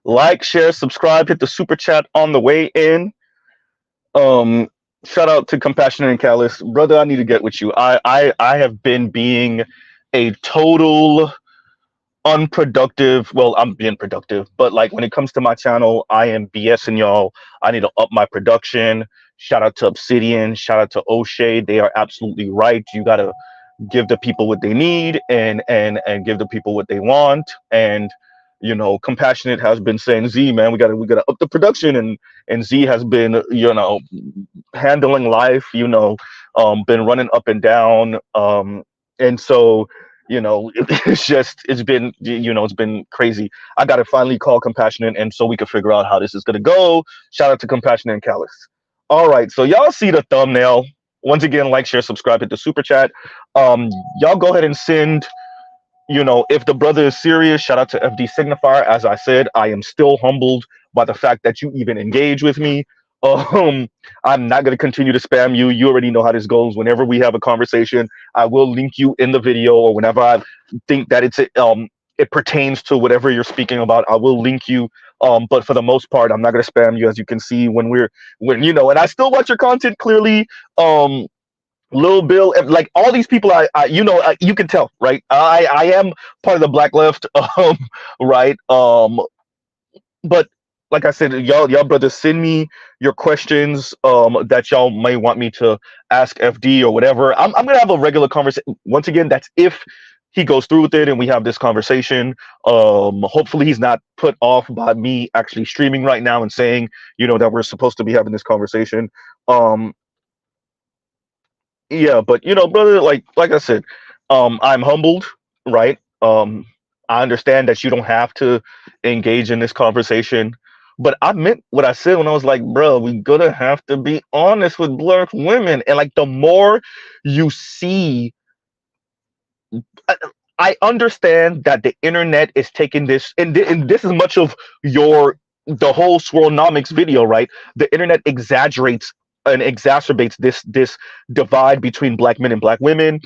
Like, share, subscribe, hit the super chat on the way in. Um, Shout out to Compassionate and Callous, brother. I need to get with you. I have been being a total unproductive. Well, I'm being productive, but like when it comes to my channel, I am BSing y'all. I need to up my production. Shout out to Obsidian. Shout out to O'Shea. They are absolutely right. You gotta give the people what they need and give the people what they want. And Compassionate has been saying, Z, man, we gotta up the production, and Z has been handling life, been running up and down, and so it's been crazy. I gotta finally call Compassionate, and so we can figure out how this is gonna go. Shout out to Compassionate and Callous. All right, so y'all see the thumbnail. Once again, like, share, subscribe, hit the super chat. Y'all go ahead and send, if the brother is serious. Shout out to FD Signifier. As I said, I am still humbled by the fact that you even engage with me. I'm not going to continue to spam you. You already know how this goes. Whenever we have a conversation, I will link you in the video, or whenever I think that it pertains to whatever you're speaking about, I will link you. But for the most part, I'm not going to spam you, as you can see and I still watch your content clearly. Lil Bill, like all these people, you can tell, right? I am part of the Black Left, right? But like I said, y'all brothers, send me your questions that y'all may want me to ask FD or whatever. I'm gonna have a regular conversation. Once again, that's if he goes through with it and we have this conversation. Hopefully he's not put off by me actually streaming right now and saying, that we're supposed to be having this conversation. Yeah, but brother, like I said, I'm humbled, right? I understand that you don't have to engage in this conversation, but I meant what I said when I was like, bro, we gonna have to be honest with Black women. And like, the more you see, I understand that the internet is taking this, and this is much of the whole Swirlnomics video, right? The internet exaggerates and exacerbates this divide between Black men and Black women,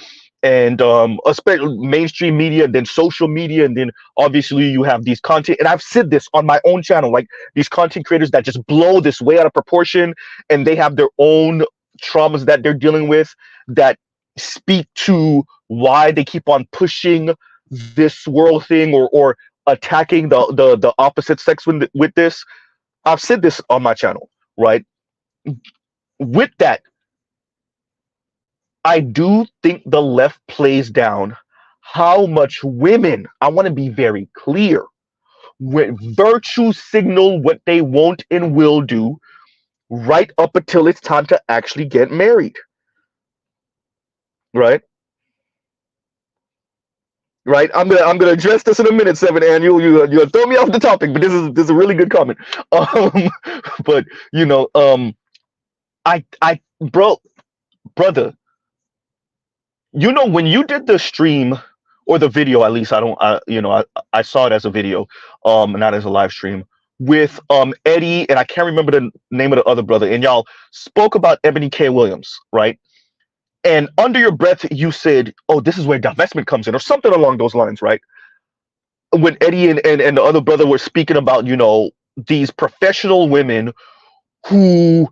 and especially mainstream media, then social media, and then obviously you have these content. And I've said this on my own channel, like these content creators that just blow this way out of proportion, and they have their own traumas that they're dealing with that speak to why they keep on pushing this world thing, or attacking the opposite sex with this. I've said this on my channel, right? With that, I do think the left plays down how much women, I want to be very clear, with virtue signal what they won't and will do right up until it's time to actually get married. Right? Right, I'm gonna address this in a minute, Seven, and you'll throw me off the topic, but this is a really good comment. But brother, when you did the stream or the video, at least I saw it as a video, not as a live stream, with Eddie, and I can't remember the name of the other brother, and y'all spoke about Ebony K. Williams, right? And under your breath, you said, "Oh, this is where divestment comes in," or something along those lines, right? When Eddie and the other brother were speaking about, these professional women who,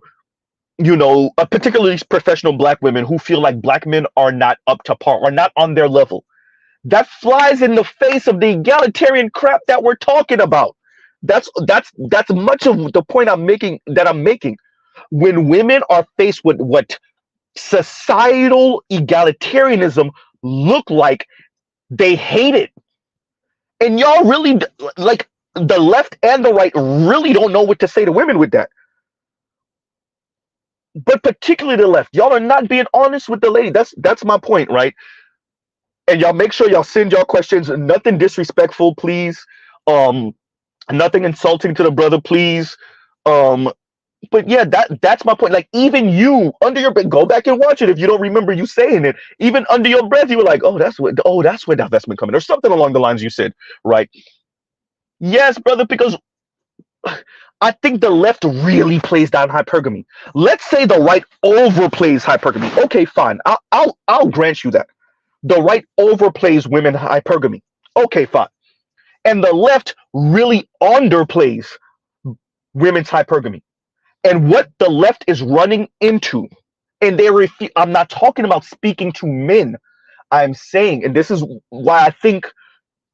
particularly professional Black women who feel like Black men are not up to par, or not on their level. That flies in the face of the egalitarian crap that we're talking about. That's much of the point I'm making. When women are faced with what societal egalitarianism look like, they hate it. And y'all really, like, the left and the right really don't know what to say to women with that. But particularly the left, y'all are not being honest with the lady. That's my point, right? And y'all make sure y'all send y'all questions. Nothing disrespectful, please. Nothing insulting to the brother, please. But yeah, that's my point. Like, even you, under your breath, go back and watch it if you don't remember you saying it. Even under your breath, you were like, that's where divestment coming, or something along the lines you said, right? Yes, brother, because I think the left really plays down hypergamy. Let's say the right overplays hypergamy. Okay, fine. I'll grant you that. The right overplays women hypergamy. Okay, fine. And the left really underplays women's hypergamy. And what the left is running into, and I'm not talking about speaking to men. I'm saying, and this is why I think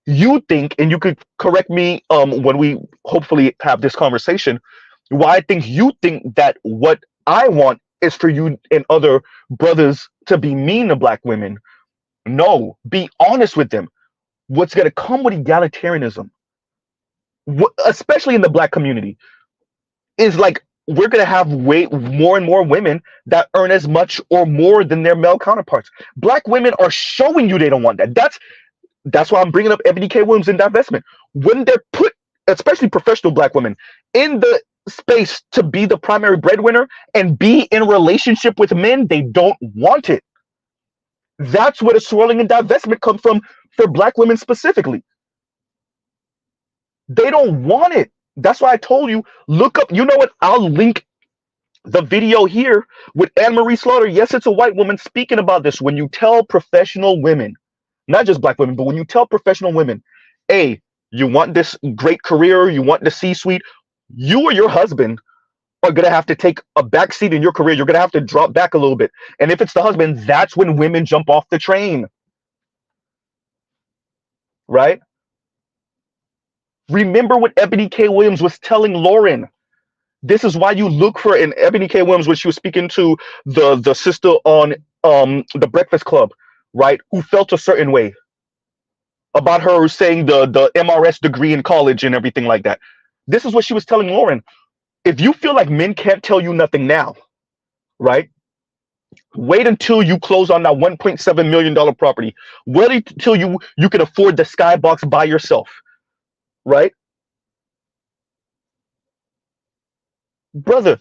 you think, and you could correct me when we hopefully have this conversation, why I think you think that what I want is for you and other brothers to be mean to black women. No, be honest with them. What's going to come with egalitarianism, especially in the black community, is like we're going to have way more and more women that earn as much or more than their male counterparts. Black women are showing you they don't want that. That's why I'm bringing up Ebony K. Williams and divestment. When they're put, especially professional black women, in the space to be the primary breadwinner and be in a relationship with men, they don't want it. That's where the swirling and divestment comes from for black women specifically. They don't want it. That's why I told you, look up, you know what? I'll link the video here with Anne Marie Slaughter. Yes, it's a white woman speaking about this. When you tell professional women, not just black women, but when you tell professional women, hey, you want this great career, you want the C-suite, you or your husband are going to have to take a back seat in your career. You're going to have to drop back a little bit. And if it's the husband, that's when women jump off the train. Right? Remember what Ebony K. Williams was telling Lauren. This is why you look for in Ebony K. Williams when she was speaking to the sister on the Breakfast Club, right? Who felt a certain way about her saying the MRS degree in college and everything like that. This is what she was telling Lauren. If you feel like men can't tell you nothing now, right? Wait until you close on that $1.7 million property. Wait until you can afford the skybox by yourself, right? Brother,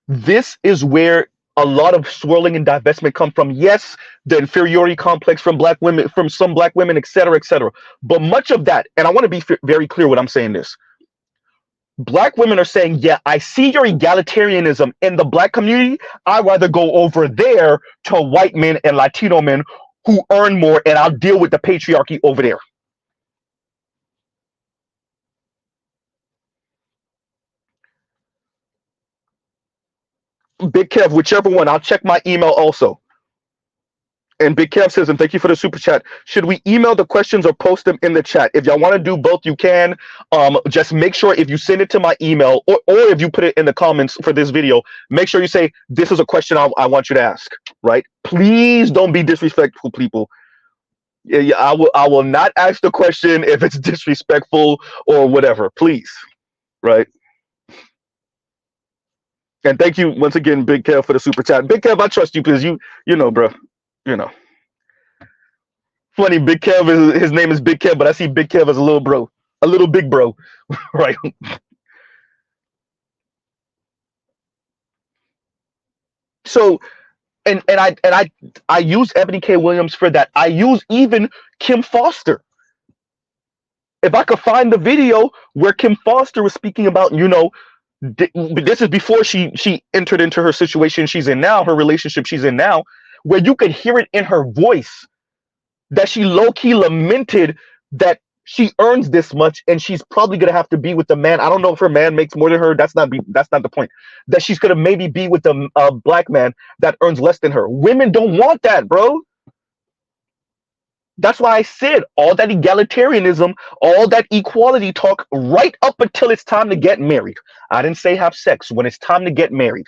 this is where a lot of swirling and divestment come from. Yes, the inferiority complex from black women, from some black women, et cetera, et cetera. But much of that, and I want to be very clear when I'm saying this, black women are saying, yeah, I see your egalitarianism in the black community. I'd rather go over there to white men and Latino men who earn more, and I'll deal with the patriarchy over there. Big Kev, whichever one, I'll check my email also. And Big Kev says, and thank you for the super chat. Should we email the questions or post them in the chat? If y'all want to do both, you can. Just make sure if you send it to my email or if you put it in the comments for this video, make sure you say, this is a question I want you to ask, right? Please don't be disrespectful, people. Yeah, I will not ask the question if it's disrespectful or whatever, please, right? And thank you once again, Big Kev, for the super chat. Big Kev, I trust you because you know, bro. You know, funny. Big Kev his name is Big Kev, but I see Big Kev as a little bro, a little big bro, right? So, and I use Ebony K. Williams for that. I use even Kim Foster. If I could find the video where Kim Foster was speaking about, you know, this is before she entered into her situation she's in now, her relationship she's in now, where you could hear it in her voice that she low-key lamented that she earns this much and she's probably gonna have to be with the man. I don't know if her man makes more than her. That's not the point. That she's gonna maybe be with the black man that earns less than her. Women don't want that, bro. That's why I said all that egalitarianism, all that equality talk right up until it's time to get married. I didn't say have sex. When it's time to get married.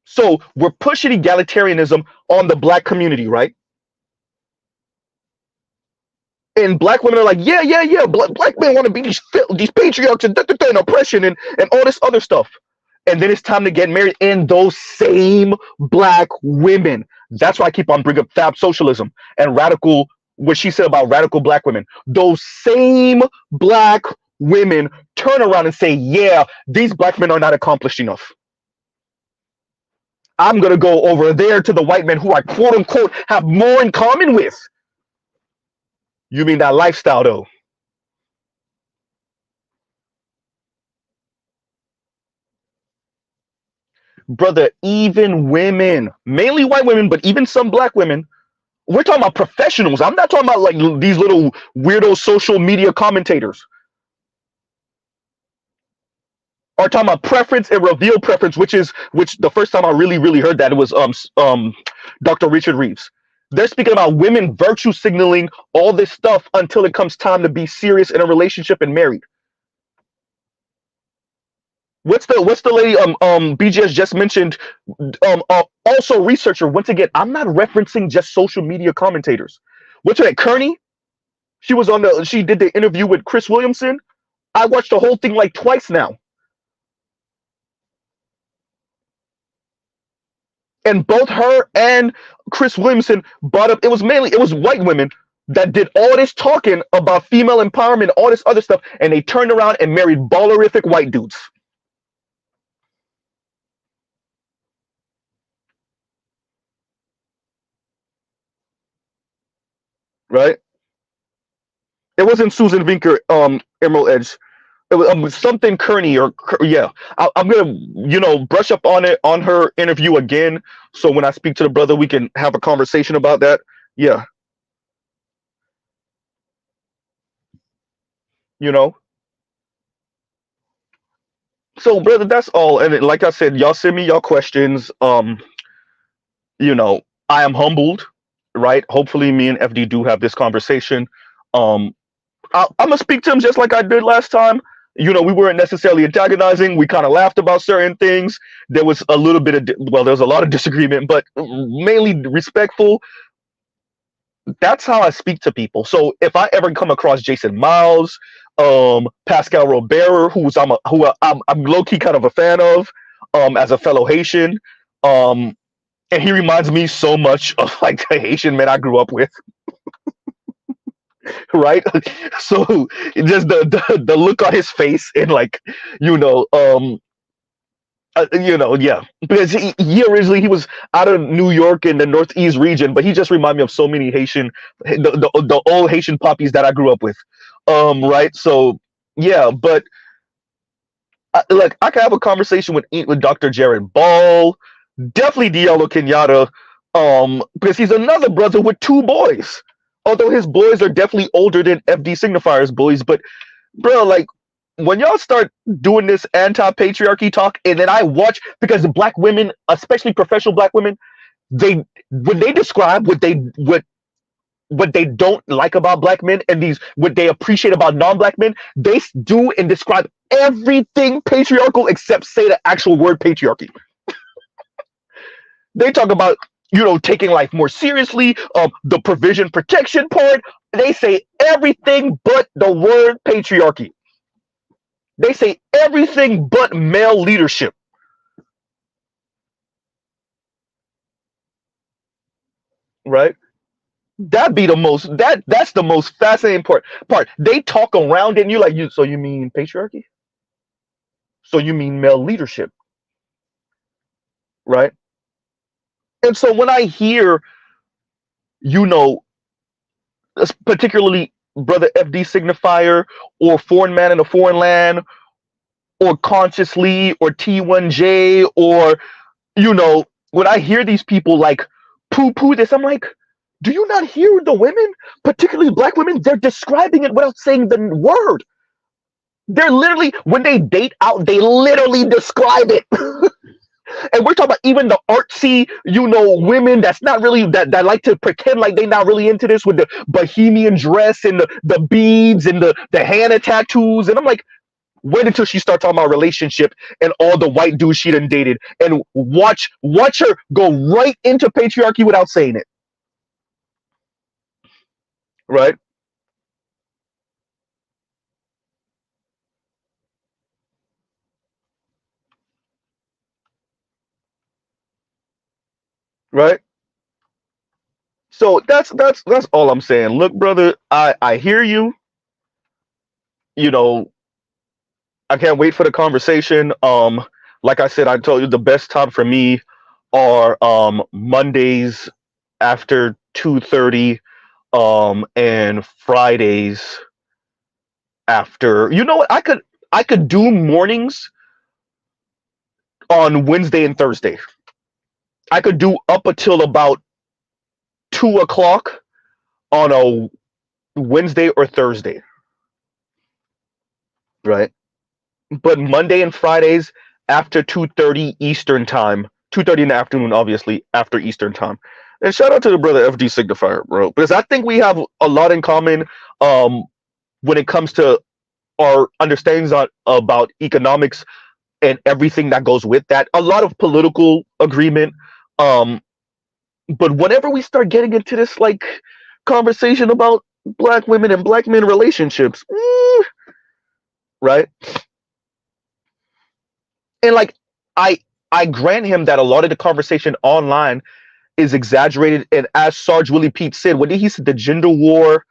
So we're pushing egalitarianism on the black community, right? And black women are like, yeah. Black men want to be these patriarchs and oppression and all this other stuff. And then it's time to get married in those same black women. That's why I keep on bringing up fab socialism and radical, what she said about radical black women. Those same black women turn around and say, yeah, these black men are not accomplished enough. I'm going to go over there to the white men who I quote unquote have more in common with. You mean that lifestyle though? Brother, even women, mainly white women, but even some black women We're talking about professionals. I'm not talking about like these little weirdo social media commentators. Are talking about preference and reveal preference, which the first time I really heard that it was Dr. Richard Reeves. They're speaking about women virtue signaling all this stuff until it comes time to be serious in a relationship and married. What's the lady BGS just mentioned? Also researcher. Once again, I'm not referencing just social media commentators. What's that? Kearney? She did the interview with Chris Williamson. I watched the whole thing like twice now. And both her and Chris Williamson brought up, it was white women that did all this talking about female empowerment, all this other stuff, and they turned around and married ballerific white dudes. Right? It wasn't Susan Vinker, Emerald Edge. It was something Kearney or yeah. I'm gonna brush up on it on her interview again. So when I speak to the brother, we can have a conversation about that. Yeah, you know. So brother, that's all. And like I said, y'all send me y'all questions. You know, I am humbled, right? Hopefully, me and FD do have this conversation. Um, I'm gonna speak to him just like I did last time. We weren't necessarily antagonizing. We kind of laughed about certain things. There was a little bit of, well, there was a lot of disagreement, but mainly respectful. That's how I speak to people. So if I ever come across Jason Miles, Pascal Robert, I'm low key kind of a fan of, as a fellow Haitian, and he reminds me so much of like the Haitian men I grew up with. Right? So just the look on his face and like, you know, yeah, because he was out of New York in the Northeast region, but he just reminded me of so many Haitian, the old Haitian puppies that I grew up with, right? So yeah, but like I could have a conversation with Dr. Jared Ball, definitely Diallo Kenyatta, because he's another brother with two boys. Although his boys are definitely older than FD Signifier's boys, but bro, like when y'all start doing this anti-patriarchy talk, and then I watch, because the black women, especially professional black women, they when they describe what they don't like about black men and these what they appreciate about non-black men, they do and describe everything patriarchal except say the actual word patriarchy. They talk about taking life more seriously, the provision protection part. They say everything but the word patriarchy. They say everything but male leadership. Right? That be the most that's the most fascinating part. They talk around it and you're like, so you mean patriarchy? So you mean male leadership, right? And so when I hear, you know, particularly brother FD Signifier or Foreign Man in a Foreign Land or Consciously or T1J or when I hear these people like poo this, I'm like, do you not hear the women, particularly black women? They're describing it without saying the word. They're literally, when they date out, they literally describe it. And we're talking about even the artsy, women that's not really that like to pretend like they're not really into this with the bohemian dress and the beads and the henna tattoos. And I'm like, wait until she starts talking about relationship and all the white dudes she done dated, and watch her go right into patriarchy without saying it. Right? Right? So that's all I'm saying. Look, brother, I hear you. You know, I can't wait for the conversation. Like I said, I told you the best time for me are Mondays after 2:30, and Fridays after. You know what? I could do mornings on Wednesday and Thursday. I could do up until about 2 o'clock on a Wednesday or Thursday, right? But Monday and Fridays after 2:30 Eastern time, 2:30 in the afternoon, obviously after Eastern time. And shout out to the brother FD Signifier, bro, because I think we have a lot in common um, when it comes to our understandings about economics and everything that goes with that. A lot of political agreement. Um, but whenever we start getting into this like conversation about black women and black men relationships, right? And like I I grant him that a lot of the conversation online is exaggerated. And as Sarge Willie Pete said, when he said the gender war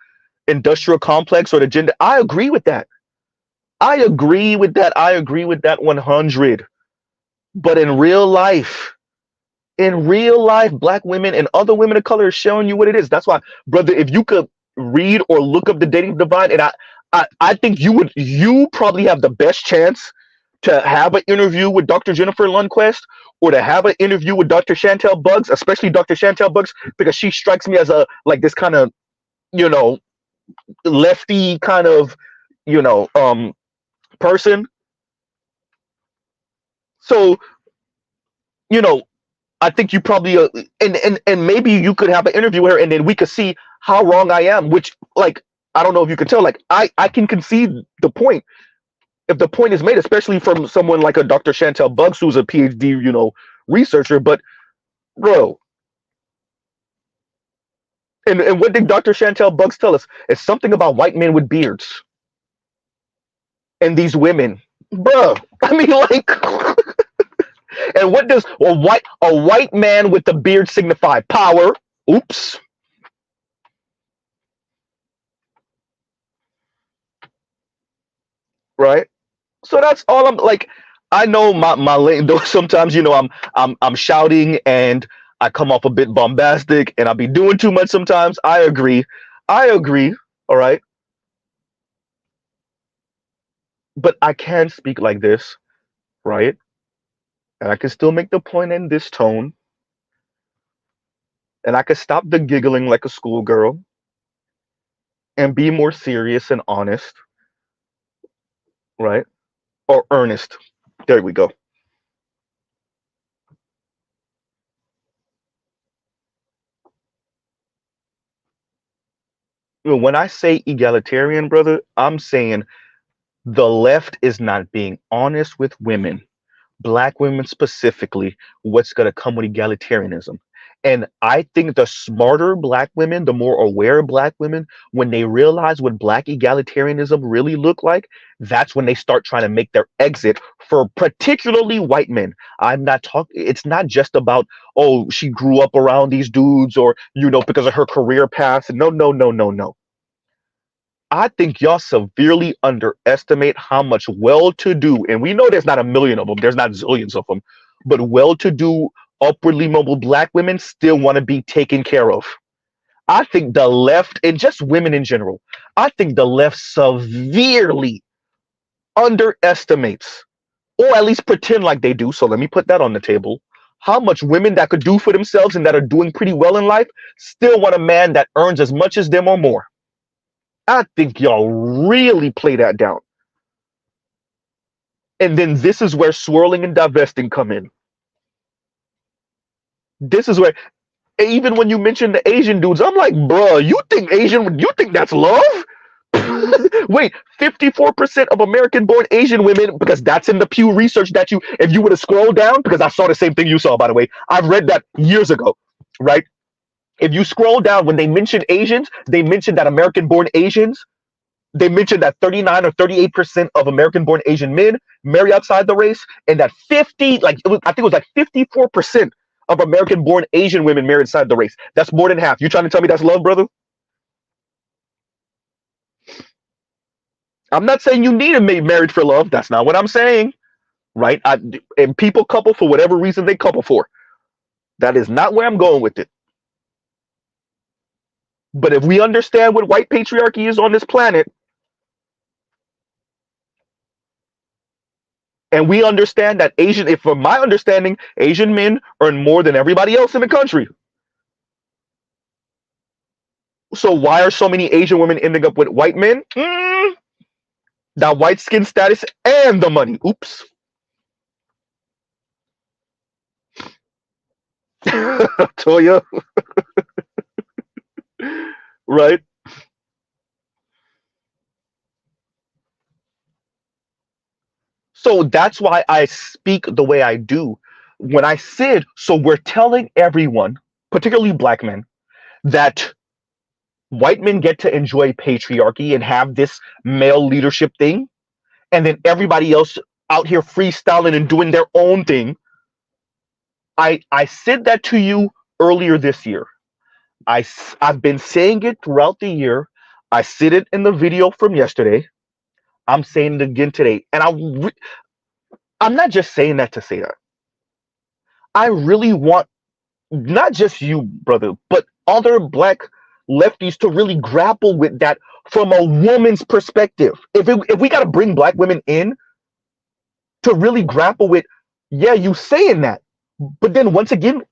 industrial complex or the gender, I agree with that. I agree with that. I agree with that 100. But in real life, black women and other women of color are showing you what it is. That's why, brother, if you could read or look up the dating divide, and I think you probably have the best chance to have an interview with Dr. Jennifer Lundquist or to have an interview with Dr. Chantel Buggs, especially Dr. Chantel Buggs, because she strikes me as a like this kind of, you know, lefty kind of, you know, person. So, you know, I think you probably and maybe you could have an interview with her, and then we could see how wrong I am. Which, like, I don't know if you can tell. Like, I can concede the point if the point is made, especially from someone like a Dr. Chantel Buggs, who's a PhD, you know, researcher. But bro, and what did Dr. Chantel Buggs tell us? It's something about white men with beards and these women, bro. I mean, like. And what does a white man with a beard signify? Power. Oops. Right. So that's all I'm like. I know my lane though. Sometimes you know I'm shouting and I come off a bit bombastic and I be doing too much sometimes. I agree. I agree. All right. But I can speak like this, right? And I can still make the point in this tone, and I can stop the giggling like a schoolgirl and be more serious and honest, right? Or earnest. There we go. When I say egalitarian, brother, I'm saying the left is not being honest with women, black women specifically, what's going to come with egalitarianism. And I think the smarter black women, the more aware black women, when they realize what black egalitarianism really look like, that's when they start trying to make their exit for particularly white men. I'm not talking, it's not just about, oh, she grew up around these dudes or, you know, because of her career path. No, no, no, no, no. I think y'all severely underestimate how much well-to-do, and we know there's not a million of them, there's not zillions of them, but well-to-do, upwardly mobile black women still want to be taken care of. I think the left, and just women in general, I think the left severely underestimates, or at least pretend like they do. So let me put that on the table. How much women that could do for themselves and that are doing pretty well in life still want a man that earns as much as them or more. I think y'all really play that down. And then this is where swirling and divesting come in. This is where, even when you mention the Asian dudes, I'm like, bruh, you think that's love? Wait, 54% of American born Asian women, because that's in the Pew research that if you would have scrolled down, because I saw the same thing you saw, by the way, I've read that years ago, right? If you scroll down, when they mention Asians, they mention that American born Asians, they mentioned that 39 or 38% of American born Asian men marry outside the race, and that I think it was like 54% of American born Asian women marry inside the race. That's more than half. You trying to tell me that's love, brother? I'm not saying you need to be married for love. That's not what I'm saying, right? And people couple for whatever reason they couple for. That is not where I'm going with it. But if we understand what white patriarchy is on this planet, and we understand that if from my understanding, Asian men earn more than everybody else in the country. So why are so many Asian women ending up with white men? That white skin status and the money. Oops. Toya, right? So that's why I speak the way I do. When I said, so we're telling everyone, particularly black men, that white men get to enjoy patriarchy and have this male leadership thing, and then everybody else out here freestyling and doing their own thing. I said that to you earlier this year. I've been saying it throughout the year. I said it in the video from yesterday. I'm saying it again today. And I'm not just saying that to say that. I really want not just you, brother, but other black lefties to really grapple with that from a woman's perspective. If we got to bring black women in to really grapple with, yeah, you saying that, but then once again,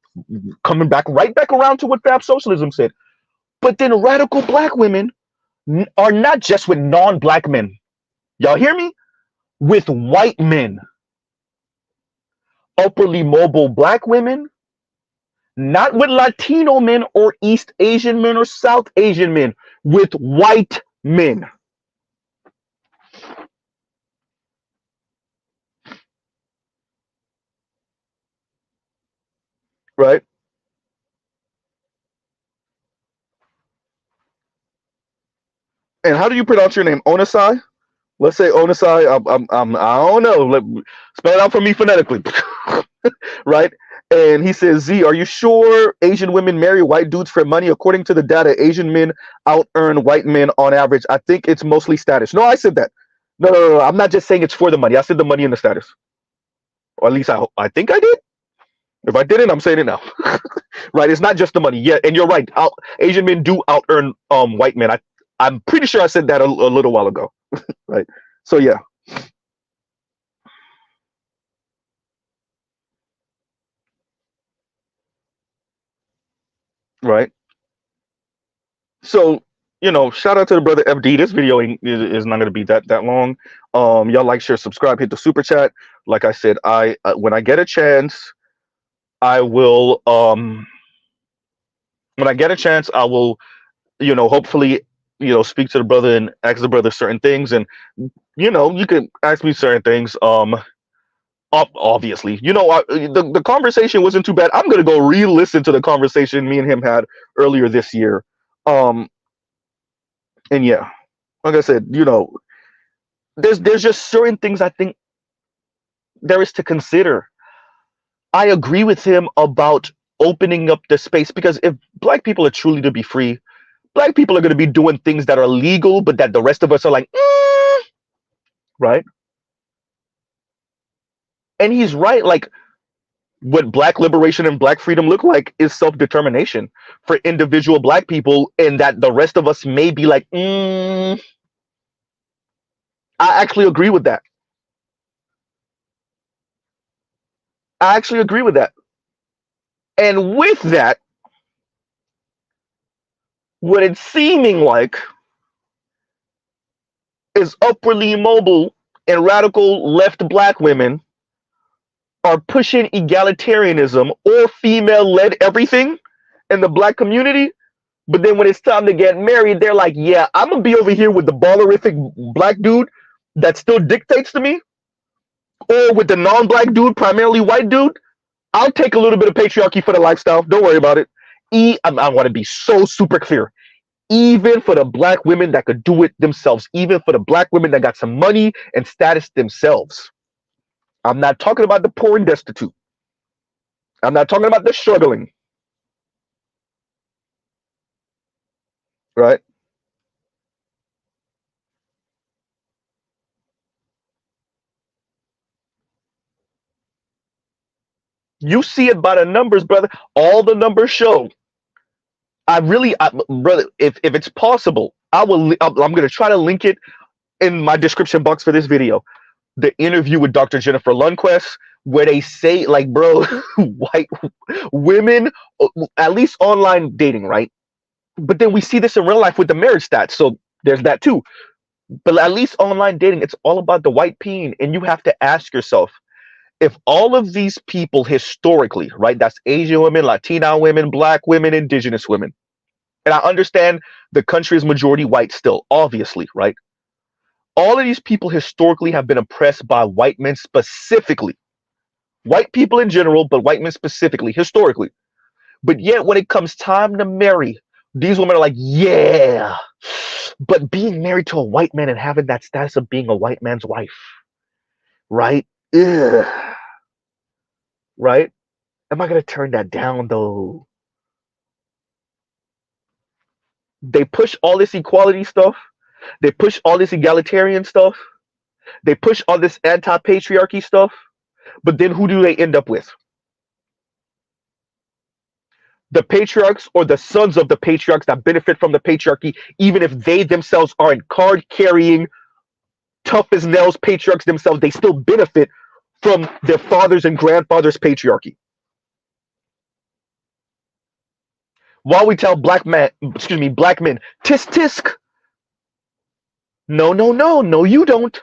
coming back right back around to what Fab Socialism said, but then radical black women are not just with non-black men. Y'all hear me? With white men, upperly mobile black women, not with Latino men or East Asian men or South Asian men, with white men. Right? And how do you pronounce your name? Onasai? Let's say Onasai. I don't know. Spell it out for me phonetically. Right? And he says, Z, are you sure Asian women marry white dudes for money? According to the data, Asian men out earn white men on average. I think it's mostly status. No, I said that. No. I'm not just saying it's for the money. I said the money and the status. Or at least I think I did. If I didn't, I'm saying it now. Right? It's not just the money. Yeah, and you're right. Asian men do out earn white men. I'm pretty sure I said that a little while ago. Right? So yeah. Right? So, shout out to the brother FD. This video is not going to be that long. Y'all like, share, subscribe, hit the super chat. Like I said, I when I get a chance, I will when I get a chance, I will, hopefully, speak to the brother and ask the brother certain things, and you can ask me certain things. Obviously, the conversation wasn't too bad. I'm gonna go re-listen to the conversation me and him had earlier this year. And yeah, like I said, there's just certain things I think there is to consider. I agree with him about opening up the space, because if black people are truly to be free, black people are going to be doing things that are legal, but that the rest of us are like, right? And he's right. Like, what black liberation and black freedom look like is self-determination for individual black people, and that the rest of us may be like, I actually agree with that. I actually agree with that. And with that, what it's seeming like is upwardly mobile and radical left black women are pushing egalitarianism or female-led everything in the black community. But then when it's time to get married, they're like, yeah, I'm going to be over here with the ballerific black dude that still dictates to me, or with the non-black dude, primarily white dude. I'll take a little bit of patriarchy for the lifestyle. Don't worry about it. I want to be so super clear. Even for the black women that could do it themselves, even for the black women that got some money and status themselves. I'm not talking about the poor and destitute. I'm not talking about the struggling. Right? You see it by the numbers, brother. All the numbers show. Brother, if it's possible, I'm going to try to link it in my description box for this video. The interview with Dr. Jennifer Lundquist, where they say, like, bro, white women, at least online dating, right? But then we see this in real life with the marriage stats. So there's that too. But at least online dating, it's all about the white peen. And you have to ask yourself, if all of these people historically, right, that's Asian women, Latina women, black women, indigenous women, and I understand the country is majority white still, obviously, right? All of these people historically have been oppressed by white men specifically. White people in general, but white men specifically, historically. But yet, when it comes time to marry, these women are like, yeah. But being married to a white man and having that status of being a white man's wife, right? Ugh. Right? Am I going to turn that down though? They push all this equality stuff. They push all this egalitarian stuff. They push all this anti-patriarchy stuff. But then who do they end up with? The patriarchs or the sons of the patriarchs that benefit from the patriarchy, even if they themselves aren't card-carrying, tough as nails patriarchs themselves, they still benefit from their fathers and grandfathers' patriarchy. While we tell black men, tisk tisk. No, no, no, no, you don't.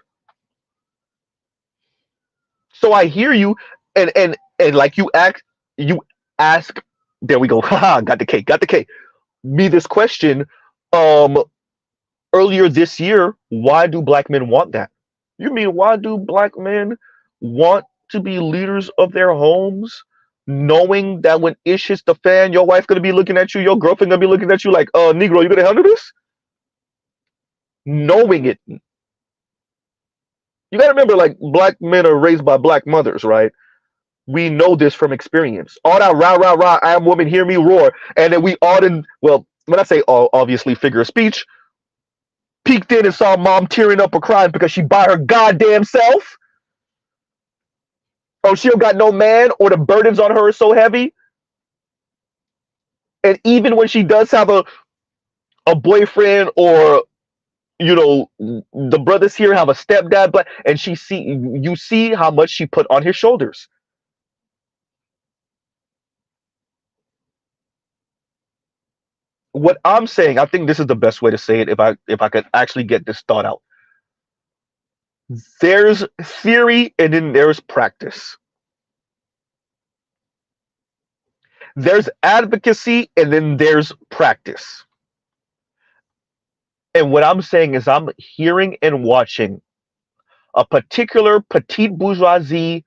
So I hear you, and like you ask. There we go. Haha, got the cake, got the cake. Me this question, earlier this year. Why do black men want that? You mean why do black men want to be leaders of their homes, knowing that when ish hits the fan, your wife gonna be looking at you, your girlfriend gonna be looking at you like, Negro, you gonna handle this? Knowing it. You gotta remember, like, black men are raised by black mothers, right? We know this from experience. All that rah rah rah, I am woman, hear me roar, and then we all didn't. Well, when I say all, obviously figure of speech, peeked in and saw mom tearing up or crying because she by her goddamn self. Oh, she don't got no man, or the burdens on her are so heavy. And even when she does have a boyfriend, or the brothers here have a stepdad, but and you see how much she put on his shoulders. What I'm saying, I think this is the best way to say it, if I could actually get this thought out. There's theory and then there's practice. There's advocacy and then there's practice. And what I'm saying is I'm hearing and watching a particular petite bourgeoisie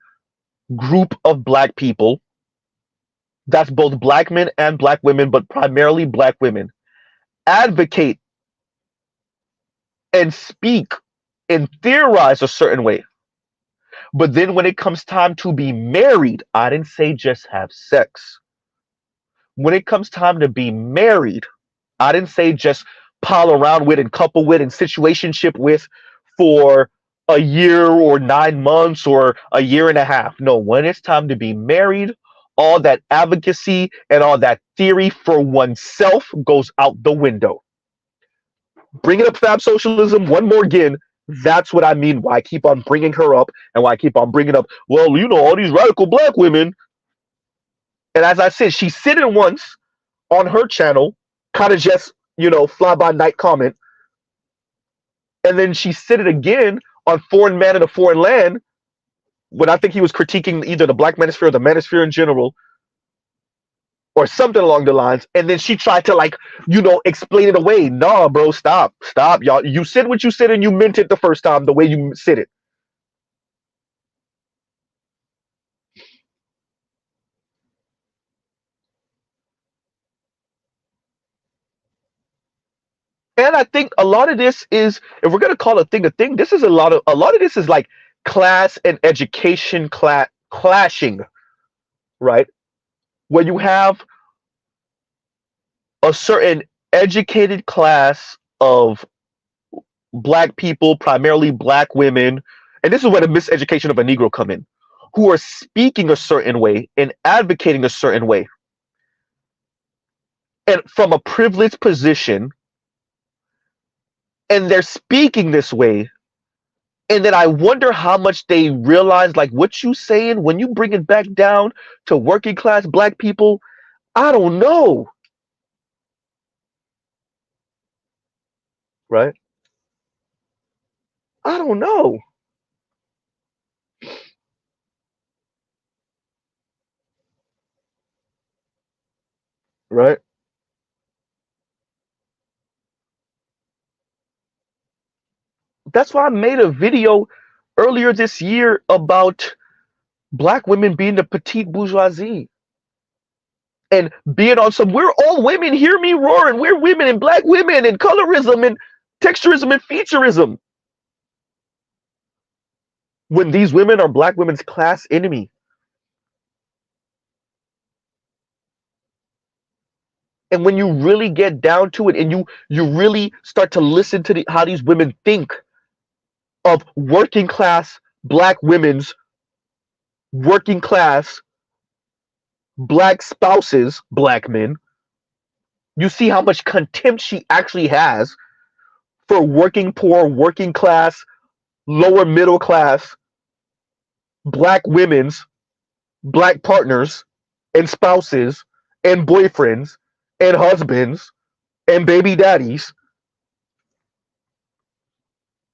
group of black people, that's both black men and black women, but primarily black women, advocate and speak and theorize a certain way. But then when it comes time to be married, I didn't say just have sex. When it comes time to be married, I didn't say just pile around with and couple with and situationship with for a year or 9 months or a year and a half. No, when it's time to be married, all that advocacy and all that theory for oneself goes out the window. Bringing up fab socialism one more again. That's what I mean. Why I keep on bringing her up, and why I keep on bringing up, well, all these radical black women. And as I said, she said it once on her channel, kind of just, fly by night comment. And then she said it again on Foreign Man in a Foreign Land, when I think he was critiquing either the black manosphere or the manosphere in general, or something along the lines. And then she tried to explain it away. Nah, bro, stop, y'all. You said what you said and you meant it the first time the way you said it. And I think a lot of this is, if we're gonna call a thing, this is a lot of this is like class and education clashing, right? Where you have a certain educated class of black people, primarily black women, and this is where the miseducation of a Negro come in, who are speaking a certain way and advocating a certain way, and from a privileged position, and they're speaking this way. And then I wonder how much they realize, like, what you saying, when you bring it back down to working class black people, I don't know. right? I don't know, right? That's why I made a video earlier this year about black women being the petite bourgeoisie and being on some we're all women, hear me roar, and we're women and black women and colorism and texturism and featureism. When these women are black women's class enemy. And when you really get down to it and you really start to listen to how these women think of working class black women's working class black spouses, black men, you see how much contempt she actually has for working poor, working class, lower middle class black women's black partners and spouses and boyfriends and husbands and baby daddies.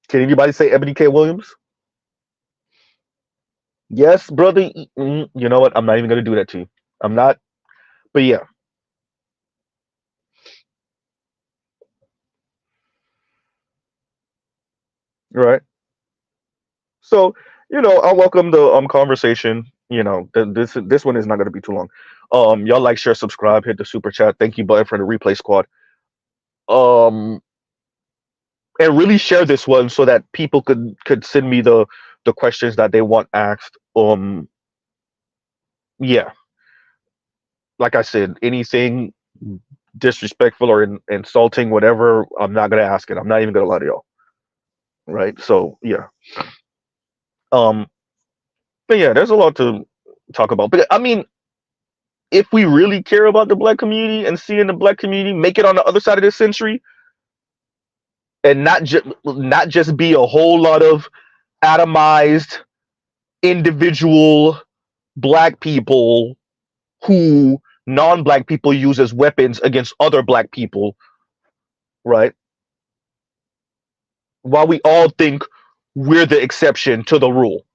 Can anybody say Ebony K. Williams? Yes, brother. You know what? I'm not even going to do that to you. I'm not. But yeah. Right. So, I welcome the conversation. This one is not going to be too long. Y'all like, share, subscribe, hit the super chat. Thank you, button for the replay squad. Um, and really share this one so that people could send me the questions that they want asked. Yeah, like I said, anything disrespectful or insulting, whatever, I'm not gonna ask it. I'm not even gonna lie to y'all. Right? So yeah. Um, but yeah, there's a lot to talk about. But I mean, if we really care about the black community and seeing the black community make it on the other side of this century, and not just be a whole lot of atomized individual black people who non-black people use as weapons against other black people, right? While we all think we're the exception to the rule,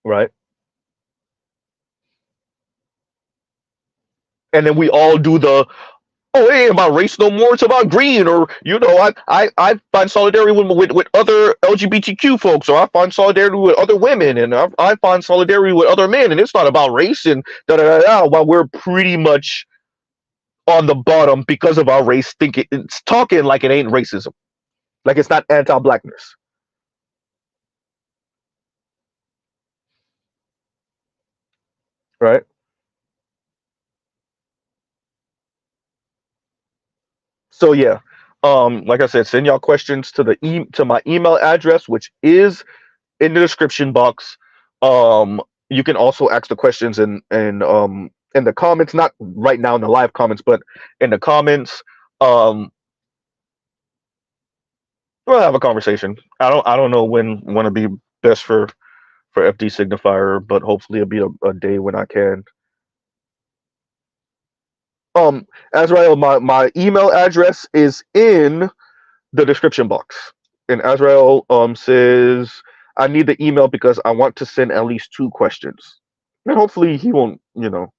right? And then we all do oh, it ain't about race no more, it's about green, or I find solidarity with other LGBTQ folks, or I find solidarity with other women, and I find solidarity with other men, and it's not about race, and da da da da, while we're pretty much on the bottom because of our race, thinking it's talking like it ain't racism, like it's not anti-blackness, right? So yeah, like I said, send y'all questions to to my email address, which is in the description box. You can also ask the questions in the comments, not right now in the live comments, but in the comments. We'll have a conversation. I don't know when to be best for FD Signifier, but hopefully it'll be a day when I can. Azrael, my email address is in the description box. And Azrael says I need the email because I want to send at least 2 questions. And hopefully he won't, FD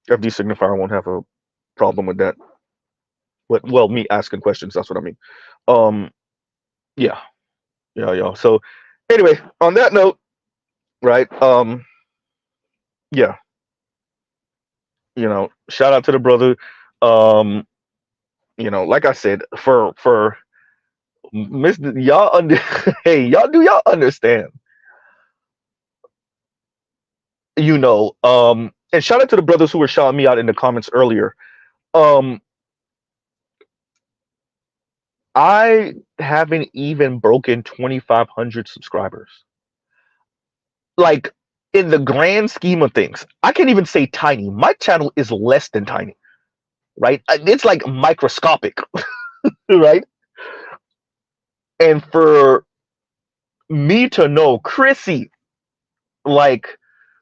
Signifier won't have a problem with that. Well, me asking questions, that's what I mean. Yeah. Yeah, y'all. So anyway, on that note, right, yeah, shout out to the brother. Like I said, for Mr. Y'all hey, y'all understand? And shout out to the brothers who were shouting me out in the comments earlier. I haven't even broken 2,500 subscribers. Like, in the grand scheme of things, I can't even say tiny. My channel is less than tiny, right? It's like microscopic, right? And for me to know Chrissy, like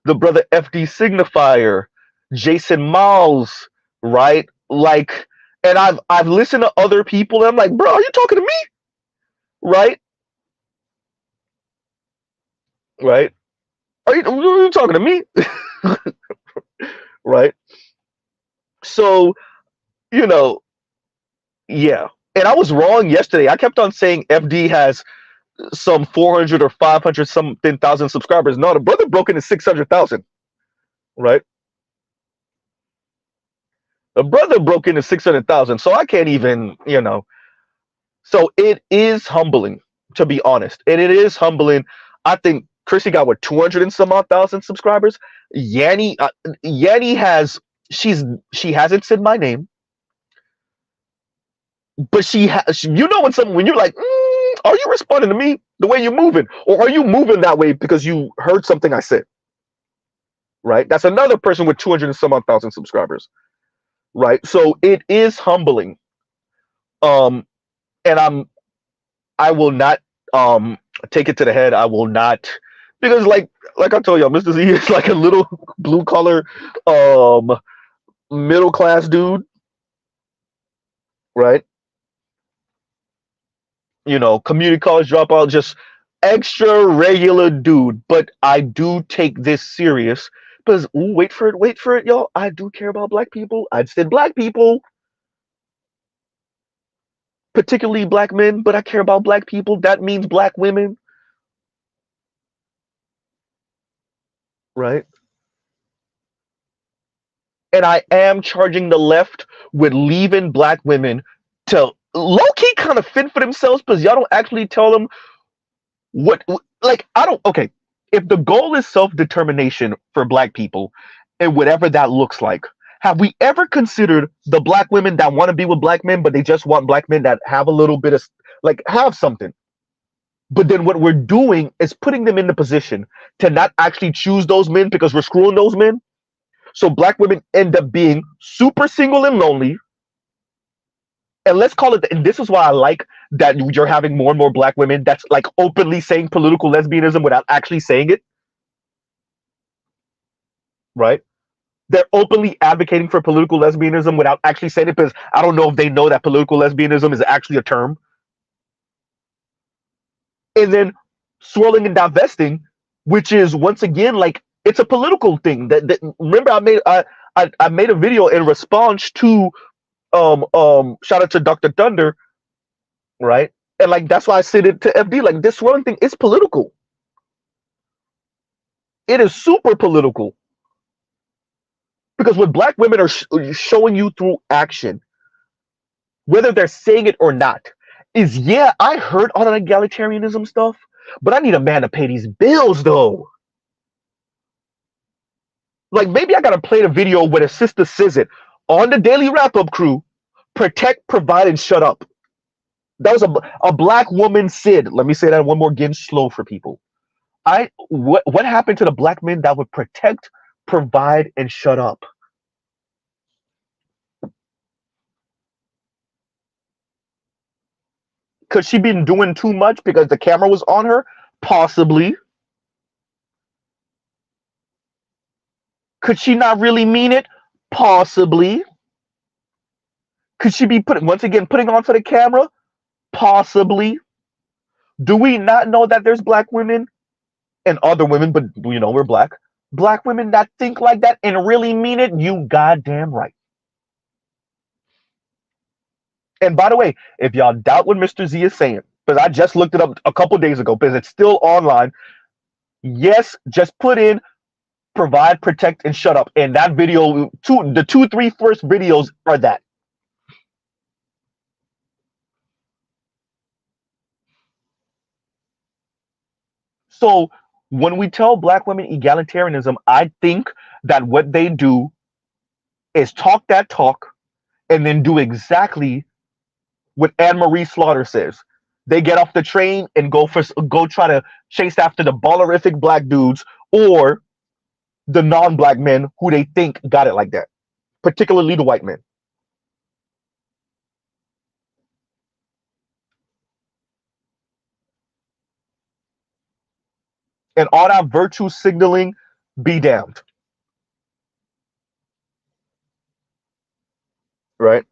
the brother FD Signifier, Jason Miles, right? Like, and I've listened to other people, and I'm like, bro, are you talking to me? Right? Right? Are you talking to me? Right? So, you know, yeah. And I was wrong yesterday. I kept on saying FD has some 400 or 500 something thousand subscribers. No, the brother broke into 600,000. Right? The brother broke into 600,000. So I can't even, So it is humbling, to be honest. And it is humbling. I think Chrissy got what 200 and some odd thousand subscribers. Yanni has she hasn't said my name, but she has. When you're like, are you responding to me the way you're moving, or are you moving that way because you heard something I said? Right. That's another person with 200 and some odd thousand subscribers. Right. So it is humbling. Um, and I will not take it to the head. I will not, because like I told y'all, Mr. Z is like a little blue collar um middle class dude, right? Community college dropout, just extra regular dude. But I do take this serious because wait for it, y'all. I do care about black people. I said black people, particularly black men, but I care about black people. That means black women, right? And I am charging the left with leaving black women to low key kind of fend for themselves because y'all don't actually tell them what, like, I don't, okay. If the goal is self determination for black people and whatever that looks like, have we ever considered the black women that want to be with black men, but they just want black men that have a little bit of, like, have something? But then what we're doing is putting them in the position to not actually choose those men because we're screwing those men. So black women end up being super single and lonely. And let's call it, and this is why I like that you're having more and more black women that's like openly saying political lesbianism without actually saying it, right? They're openly advocating for political lesbianism without actually saying it because I don't know if they know that political lesbianism is actually a term. And then swirling and divesting, which is once again like it's a political thing. That remember I made a video in response to shout out to Dr. Thunder, right? And like that's why I said it to FD. Like this swirling thing is political. It is super political because what black women are showing you through action, whether they're saying it or not, is yeah, I heard all that egalitarianism stuff, but I need a man to pay these bills though. Like maybe I gotta play the video where the sister says it on the Daily Wrap Up crew: protect, provide, and shut up. That was a black woman said. Let me say that one more again, slow for people. What happened to the black men that would protect, provide, and shut up? Could she been doing too much because the camera was on her? Possibly. Could she not really mean it? Possibly. Could she be putting on for the camera? Possibly. Do we not know that there's black women and other women, but we're black. Black women that think like that and really mean it? You goddamn right. And by the way, if y'all doubt what Mr. Z is saying, because I just looked it up a couple days ago, because it's still online. Yes, just put in provide, protect, and shut up. And that video, the 2-3 first videos are that. So when we tell black women egalitarianism, I think that what they do is talk that talk and then do exactly what Anne Marie Slaughter says. They get off the train and go try to chase after the ballerific black dudes or the non-black men who they think got it like that, particularly the white men. And all that virtue signaling, be damned. right?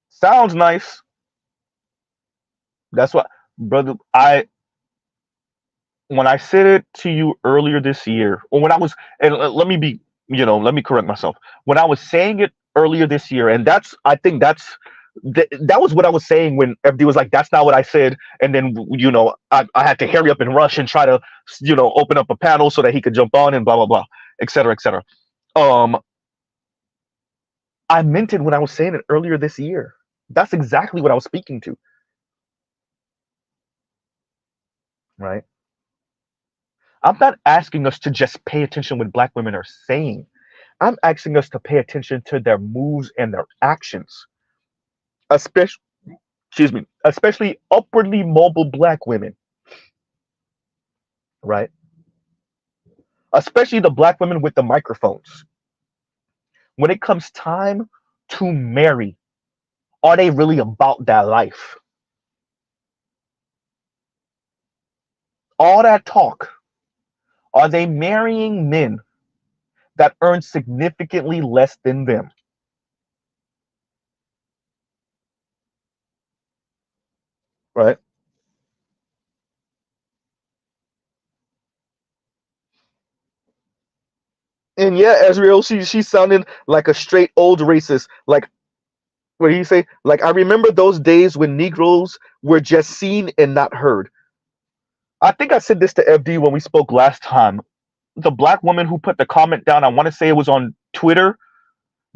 Sounds nice. That's what, brother. I When I said it to you earlier this year, or when I was, and let me be, let me correct myself. When I was saying it earlier this year, and I think that was what I was saying when FD was like, "That's not what I said," and then I had to hurry up and rush and try to open up a panel so that he could jump on and blah blah blah, etc. etc. Um, I meant it when I was saying it earlier this year. That's exactly what I was speaking to, right? I'm not asking us to just pay attention what black women are saying. I'm asking us to pay attention to their moves and their actions, especially, excuse me, especially upwardly mobile black women, right? Especially the black women with the microphones. When it comes time to marry, are they really about that life? All that talk, are they marrying men that earn significantly less than them, right? And yeah, Ezreal, she's sounding like a straight old racist. Like, what do you say? Like, I remember those days when Negroes were just seen and not heard. I think I said this to FD when we spoke last time. The black woman who put the comment down, I want to say it was on Twitter,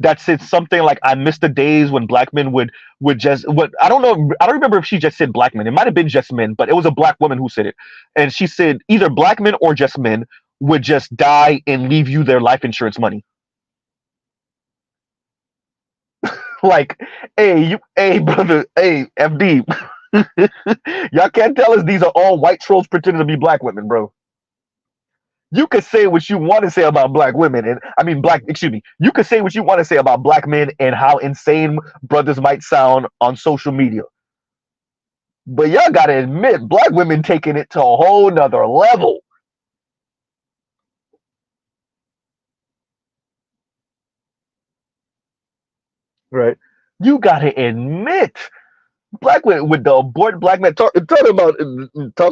that said something like, "I miss the days when black men would just what I don't know. I don't remember if she just said black men. It might have been just men, but it was a black woman who said it, and she said either black men or just men would just die and leave you their life insurance money." Like, hey, brother, hey, FD, y'all can't tell us these are all white trolls pretending to be black women, bro. You could say what you want to say about black women, and I mean black. Excuse me. You could say what you want to say about black men and how insane brothers might sound on social media, but y'all gotta admit, black women taking it to a whole nother level, right? You gotta admit, black women with the abort black men talking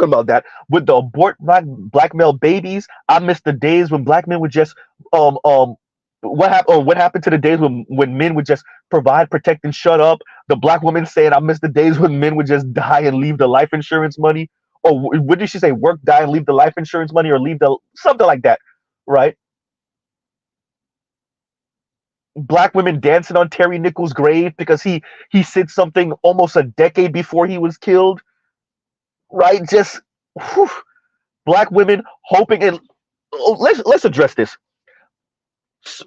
about that with the abort black male babies. I miss the days when black men would just um um what happened to the days when men would just provide, protect, and shut up. The black woman saying, "I miss the days when men would just die and leave the life insurance money." Or what did she say? Work, die, and leave the life insurance money, or leave the something like that, right? Black women dancing on Terry Nichols' grave because he said something almost a decade before he was killed, right? Just whew, black women hoping, and let's address this.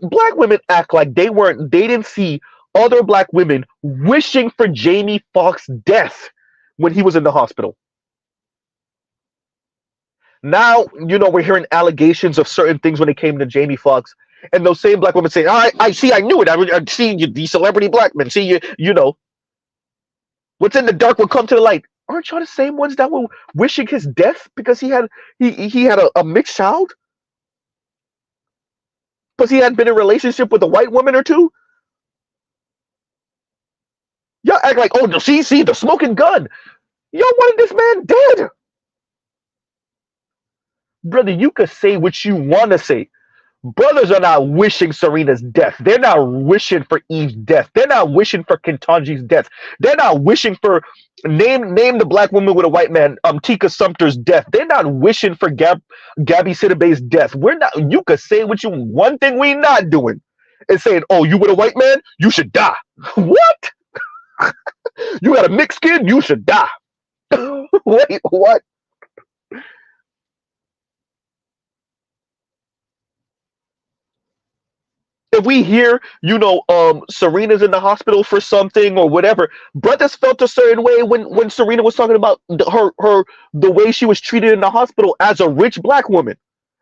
Black women act like they didn't see other black women wishing for Jamie Foxx's death when he was in the hospital. Now, we're hearing allegations of certain things when it came to Jamie Foxx, and those same black women say, I see, I knew it. I see you, the celebrity black men. See, what's in the dark will come to the light. Aren't y'all the same ones that were wishing his death because he had a mixed child? Because he had been in a relationship with a white woman or two? Y'all act like, oh, see, the smoking gun. Y'all wanted this man dead. Brother, you could say what you want to say. Brothers are not wishing Serena's death. They're not wishing for Eve's death. They're not wishing for Kentanji's death. They're not wishing for name the black woman with a white man, Tika Sumter's death. They're not wishing for Gabby Sidibe's death. We're not. You could say what you. One thing we not doing is saying, "Oh, you with a white man, you should die." What? You got a mixed skin, you should die. Wait, what? If we hear, Serena's in the hospital for something or whatever, brothers felt a certain way when Serena was talking about her the way she was treated in the hospital as a rich black woman,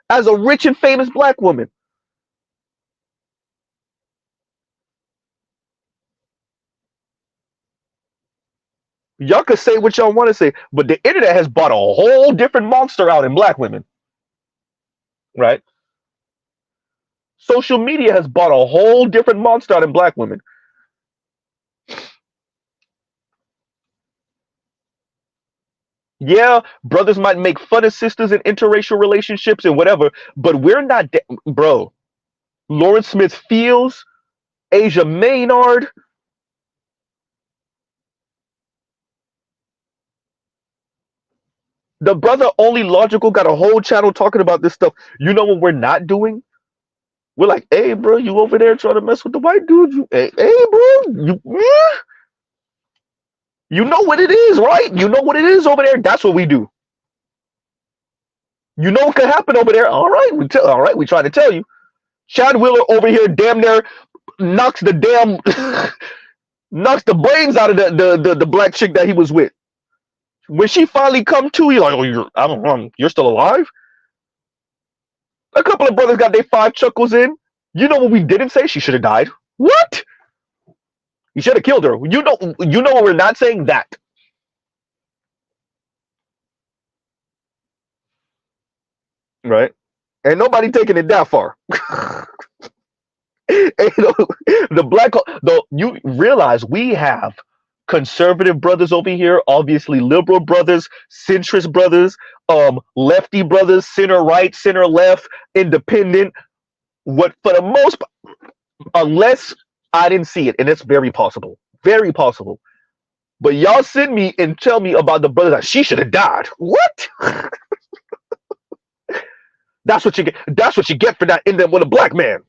as a rich and famous black woman. Y'all could say what y'all want to say, but the internet has brought a whole different monster out in black women, right? Social media has brought a whole different monster out in black women. Yeah, brothers might make fun of sisters in interracial relationships and whatever, but we're not, bro. Lawrence Smith Fields, Asia Maynard, the brother Only Logical got a whole channel talking about this stuff. You know what we're not doing? We're like, hey, bro, you over there trying to mess with the white dude? Hey, bro, you know what it is, right? You know what it is over there. That's what we do. You know what could happen over there. All right, all right, we try to tell you. Chad Wheeler over here, damn near knocks the damn knocks the brains out of the black chick that he was with. When she finally come to, you're like, oh, you're still alive. A couple of brothers got their 5 chuckles in. You know what we didn't say? She should have died. What? You should have killed her. You know what we're not saying? That. Right? Ain't nobody taking it that far. The black, you realize we have conservative brothers over here, obviously liberal brothers, centrist brothers, lefty brothers, center right, center left, independent. What for the most, unless I didn't see it, and it's very possible, very possible. But y'all send me and tell me about the brother that she should have died. What? That's what you get. That's what you get for that ending with a black man.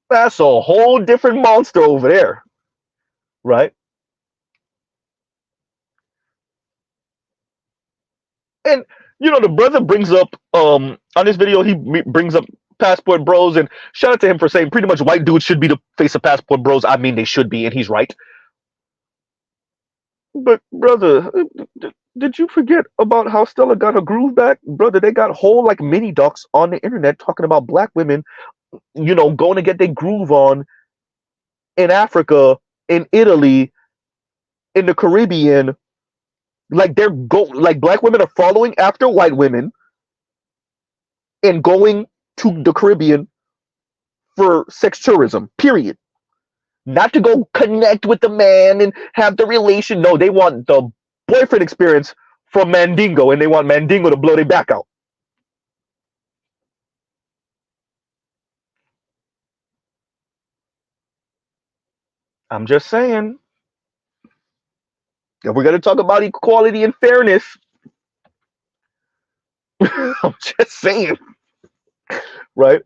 That's a whole different monster over there, right? And the brother brings up on this video, he brings up Passport Bros, and shout out to him for saying pretty much white dudes should be the face of Passport Bros. I mean, they should be, and he's right. But brother, did you forget about how Stella got her groove back? Brother, they got whole like mini docs on the internet talking about black women, going to get their groove on in Africa, in Italy, in the Caribbean. Like like black women are following after white women and going to the Caribbean for sex tourism, period. Not to go connect with the man and have the relation. No, they want the boyfriend experience from Mandingo, and they want Mandingo to blow their back out. I'm just saying. If we're going to talk about equality and fairness, I'm just saying. Right?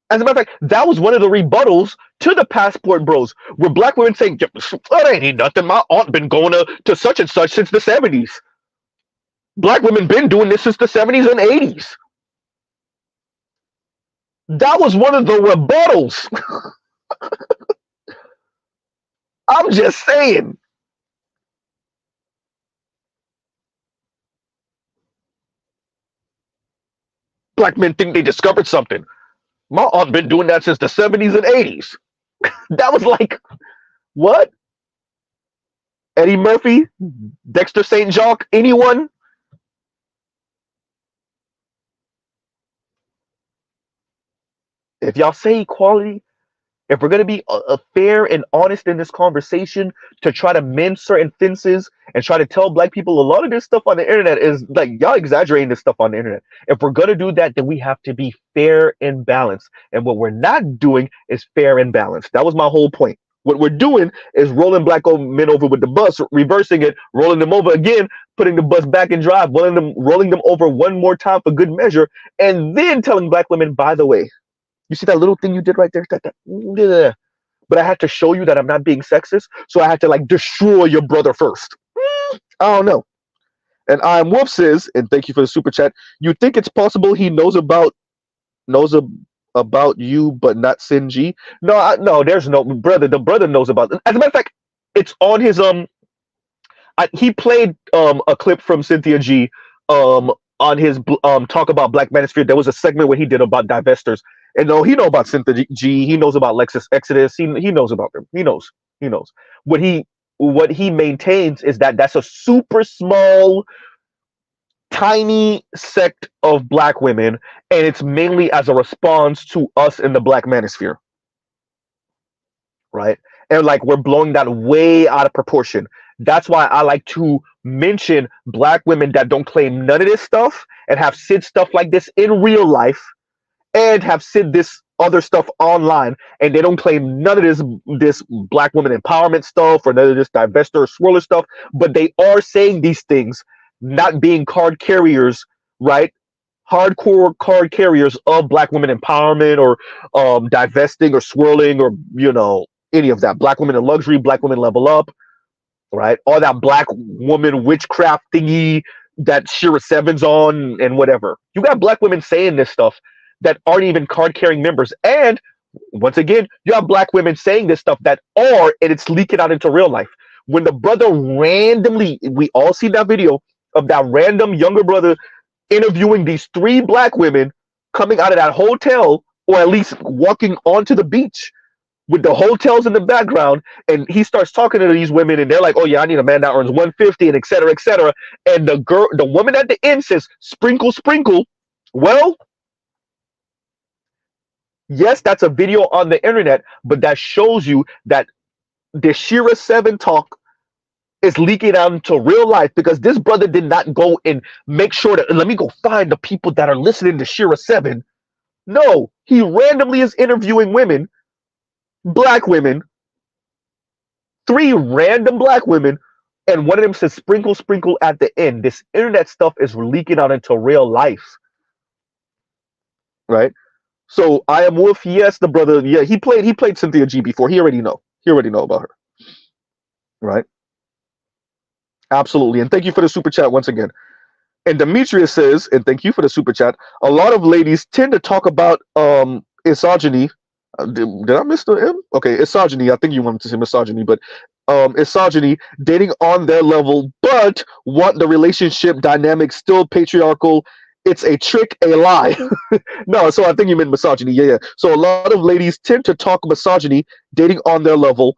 As a matter of fact, that was one of the rebuttals to the Passport Bros, where black women saying, "That ain't nothing. My aunt been going to such and such since the 70s. Black women been doing this since the 70s and 80s." That was one of the rebuttals. I'm just saying. Black men think they discovered something. My aunt been doing that since the 70s and 80s. That was like, what? Eddie Murphy? Dexter St. Jacques? Anyone? If y'all say equality, if we're going to be fair and honest in this conversation to try to mend certain fences and try to tell black people a lot of this stuff on the internet is like, y'all exaggerating this stuff on the internet. If we're going to do that, then we have to be fair and balanced. And what we're not doing is fair and balanced. That was my whole point. What we're doing is rolling black men over with the bus, reversing it, rolling them over again, putting the bus back in drive, rolling them over one more time for good measure, and then telling black women, by the way, you see that little thing you did right there? But I had to show you that I'm not being sexist, so I had to like destroy your brother first. I don't know. And I'm Wolf says, and thank you for the super chat. You think it's possible he knows about you, but not Sinji? No, there's no brother. The brother knows about. As a matter of fact, it's on his he played a clip from Cynthia G on his talk about Black Manosphere. There was a segment where he did about divestors. And no, he know about Cynthia G. He knows about Lexus Exodus. He knows about them. He knows. What he maintains is that that's a super small tiny sect of black women, and it's mainly as a response to us in the black manosphere, right? And like we're blowing that way out of proportion. That's why I like to mention black women that don't claim none of this stuff and have said stuff like this in real life and have said this other stuff online, and they don't claim none of this black women empowerment stuff or none of this divester or swirler stuff, but they are saying these things, not being card carriers, right? Hardcore card carriers of black women empowerment or divesting or swirling or any of that. Black women in luxury, black women level up, right? All that black woman witchcraft thingy that Shira Seven's on and whatever. You got black women saying this stuff that aren't even card carrying members. And once again, you have black women saying this stuff that are, and it's leaking out into real life. When the brother randomly, we all see that video of that random younger brother interviewing these three black women coming out of that hotel, or at least walking onto the beach with the hotels in the background, and he starts talking to these women, and they're like, "Oh yeah, I need a man that earns 150, and et cetera, et cetera." And the woman at the end says, "Sprinkle, sprinkle." Well, yes, that's a video on the internet, but that shows you that the Shira 7 talk is leaking out into real life, because this brother did not go and make sure that, let me go find the people that are listening to Shira 7. No, he randomly is interviewing women, black women, three random black women, and one of them says sprinkle, sprinkle at the end. This internet stuff is leaking out into real life, right? So I Am Wolf, yes, the brother, yeah, he played Cynthia G before. He already know about her, right? Absolutely. And thank you for the super chat once again. And Demetrius says, and thank you for the super chat, a lot of ladies tend to talk about misogyny. Did I miss the M? Okay, misogyny. I think you wanted to say misogyny, but misogyny, dating on their level, but want the relationship dynamic still patriarchal. It's a trick, a lie. No, so I think you meant misogyny. Yeah. So a lot of ladies tend to talk misogyny, dating on their level,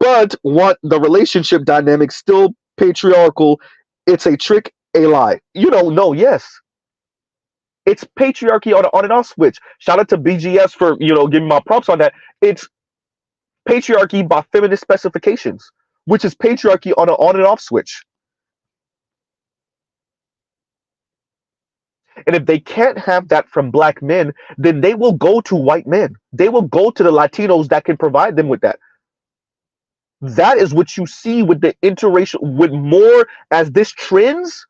but want the relationship dynamic still patriarchal. It's a trick, a lie. No, yes. It's patriarchy on and off switch. Shout out to BGS for, giving my props on that. It's patriarchy by feminist specifications, which is patriarchy on an on and off switch. And if they can't have that from black men, then they will go to white men. They will go to the Latinos that can provide them with that. That is what you see with the interracial, with more as this trends.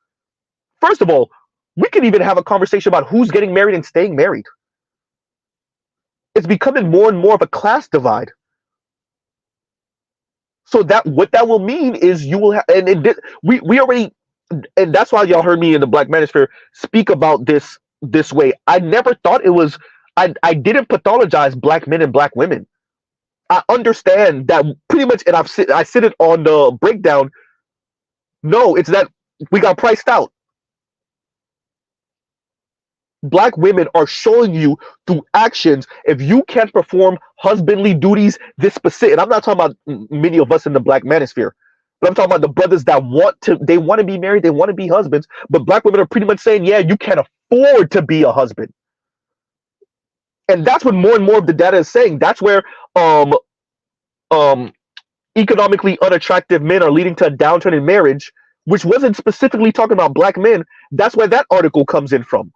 First of all, we can even have a conversation about who's getting married and staying married. It's becoming more and more of a class divide. So that what that will mean is you will have, we already, and that's why y'all heard me in the Black Manosphere speak about this way. I never thought it was. I didn't pathologize black men and black women. I understand that pretty much, and I said it on the breakdown. No, it's that we got priced out. Black women are showing you through actions, if you can't perform husbandly duties this specific, and I'm not talking about many of us in the Black manosphere, but I'm talking about the brothers that want to be married, they want to be husbands, but black women are pretty much saying, yeah, you can't afford to be a husband. And that's what more and more of the data is saying. That's where economically unattractive men are leading to a downturn in marriage, which wasn't specifically talking about black men. That's where that article comes in from.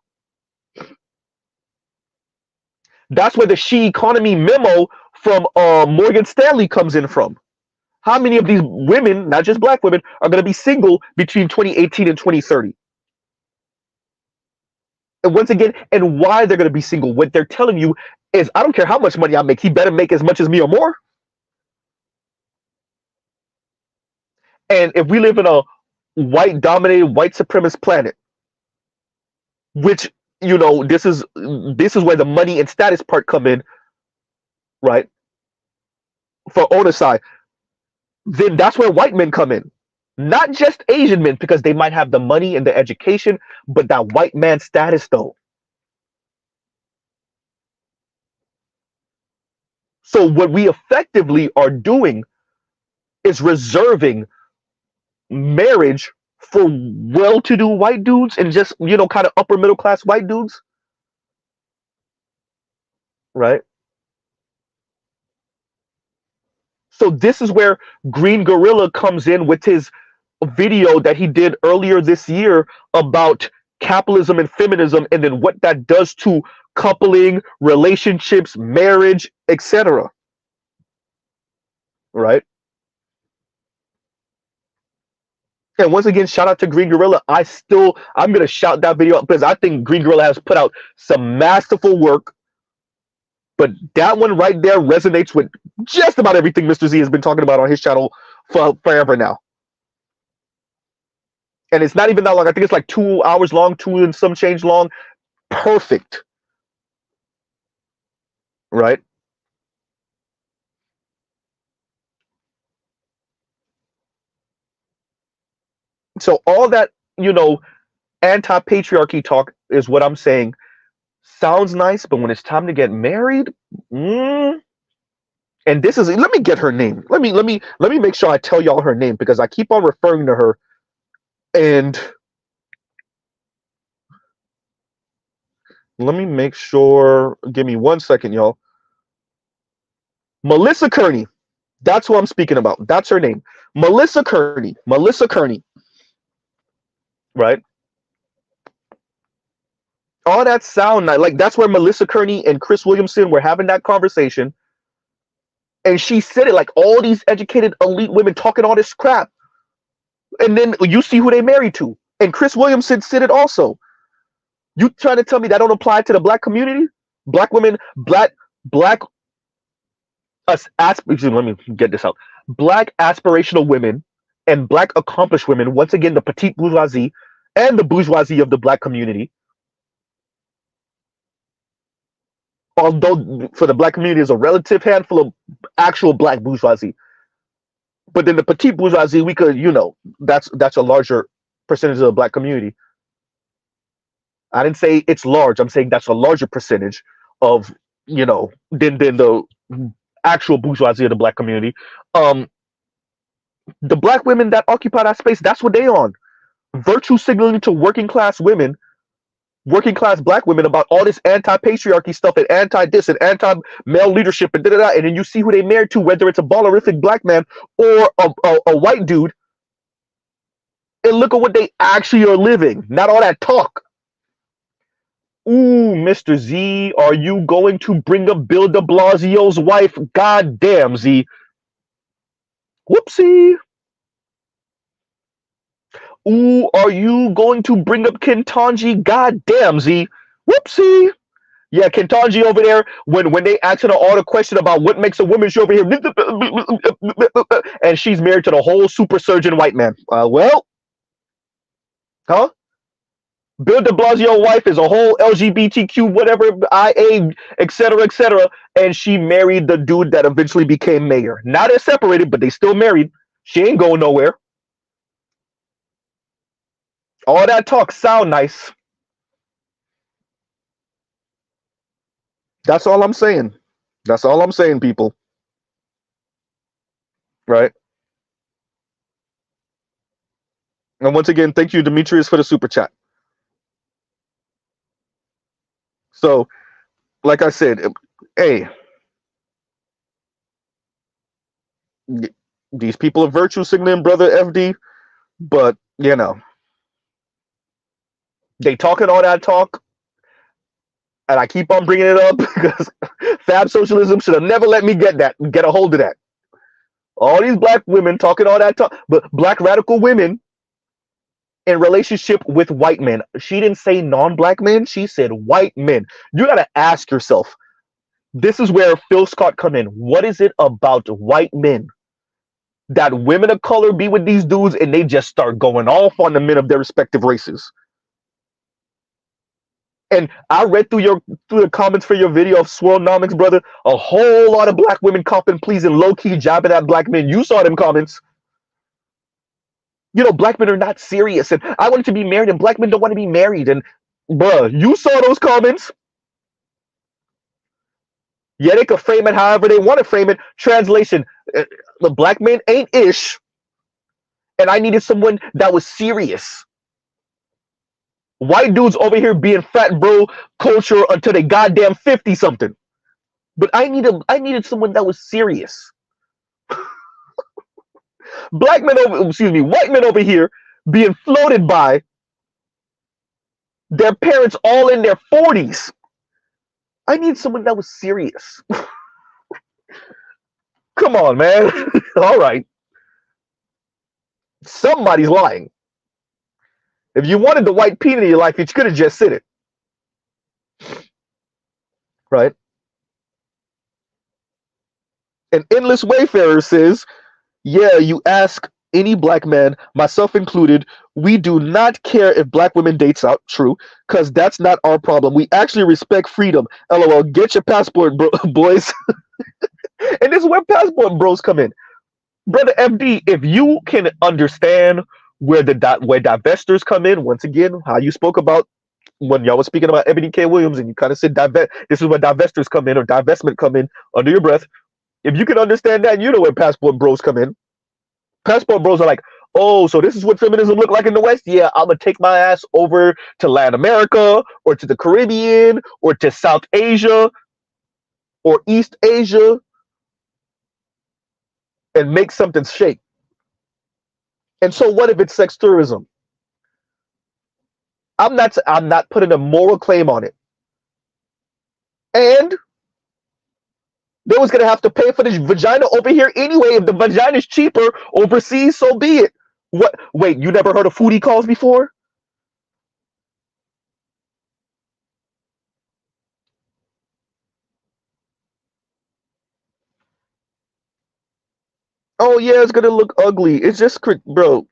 That's where the She Economy memo from Morgan Stanley comes in from. How many of these women, not just black women, are going to be single between 2018 and 2030? And once again, and why they're going to be single? What they're telling you is, I don't care how much money I make, he better make as much as me or more. And if we live in a white-dominated, white supremacist planet, which, this is where the money and status part come in, right? For owner side, then that's where white men come in. Not just Asian men, because they might have the money and the education, but that white man status though. So what we effectively are doing is reserving marriage for well-to-do white dudes and just, kind of upper middle class white dudes, right? So this is where Green Gorilla comes in with his video that he did earlier this year about capitalism and feminism, and then what that does to coupling, relationships, marriage, etc. Right? And once again, shout out to Green Gorilla. I'm gonna shout that video out because I think Green Gorilla has put out some masterful work. But that one right there resonates with just about everything Mr. Z has been talking about on his channel for forever now. And it's not even that long. I think it's like 2 hours long, 2 and some change long. Perfect. Right? So all that, anti-patriarchy talk is what I'm saying. Sounds nice, but when it's time to get married, and let me get her name. Let me make sure I tell y'all her name because I keep on referring to her. And let me make sure. Give me 1 second, y'all. Melissa Kearney. That's who I'm speaking about. That's her name. Melissa Kearney. Melissa Kearney. Right? All that sound like that's where Melissa Kearney and Chris Williamson were having that conversation. And she said it like all these educated elite women talking all this crap. And then you see who they married to. And Chris Williamson said it also. You trying to tell me that don't apply to the black community? Black women, black let me get this out. Black aspirational women and black accomplished women, once again, the petite bourgeoisie and the bourgeoisie of the black community. Although for the black community is a relative handful of actual black bourgeoisie. But then the petite bourgeoisie, we could, that's a larger percentage of the black community. I didn't say it's large. I'm saying that's a larger percentage of, than the actual bourgeoisie of the black community. The black women that occupy that space, that's what they on. Virtue signaling to working class women, working class black women about all this anti-patriarchy stuff and anti-this and anti-male leadership and da-da-da. And then you see who they married to, whether it's a ballerific black man or a white dude. And look at what they actually are living. Not all that talk. Ooh, Mr. Z, are you going to bring up Bill de Blasio's wife? God damn, Z. Whoopsie. Ooh, are you going to bring up Kentanji? God damn, Z. Whoopsie. Yeah, Kentanji over there, when they asked her all the question about what makes a woman, she over here, and she's married to the whole super surgeon white man. Well, huh? Bill de Blasio wife is a whole LGBTQ, whatever, IA, etc., and she married the dude that eventually became mayor. Now they're separated, but they still married. She ain't going nowhere. All that talk sound nice. That's all I'm saying. That's all I'm saying, people. Right? And once again, thank you, Demetrius, for the super chat. So, like I said, hey, these people are virtue signaling, brother FD, but, they talking all that talk, and I keep on bringing it up because fab socialism should have never let me get a hold of that. All these black women talking all that talk, but black radical women in relationship with white men. She didn't say non-black men. She said white men. You got to ask yourself, this is where Phil Scott come in. What is it about white men that women of color be with these dudes and they just start going off on the men of their respective races? And I read through the comments for your video of Swirlnomics, brother. A whole lot of black women copping, pleasing, low-key jabbing at black men. You saw them comments. Black men are not serious, and I wanted to be married, and black men don't want to be married. And, bruh, you saw those comments. Yeah, they could frame it however they want to frame it. Translation, the black men ain't ish, and I needed someone that was serious. White dudes over here being fat bro culture until they goddamn 50 something. But I needed someone that was serious. Black men over, excuse me, white men over here being floated by their parents all in their 40s. I need someone that was serious. Come on, man. All right. Somebody's lying. If you wanted the white peanut in your life, you could have just said it. Right? An endless wayfarer says, yeah, you ask any black man, myself included, we do not care if black women dates out. True, because that's not our problem. We actually respect freedom. LOL, get your passport, boys. And this is where passport bros come in. Brother FD, if you can understand where where divestors come in, once again, how you spoke about when y'all was speaking about Ebony K. Williams, and you kind of said this is where divestors come in, or divestment come in under your breath. If you can understand that, you know where passport bros come in. Passport bros are like, oh, so this is what feminism look like in the West? Yeah, I'm going to take my ass over to Latin America, or to the Caribbean, or to South Asia, or East Asia, and make something shake. And so what if it's sex tourism? I'm not putting a moral claim on it. And they was gonna have to pay for the vagina over here anyway. If the vagina is cheaper overseas, so be it. What? Wait, you never heard of foodie calls before? Oh yeah, it's gonna look ugly. It's just, bro.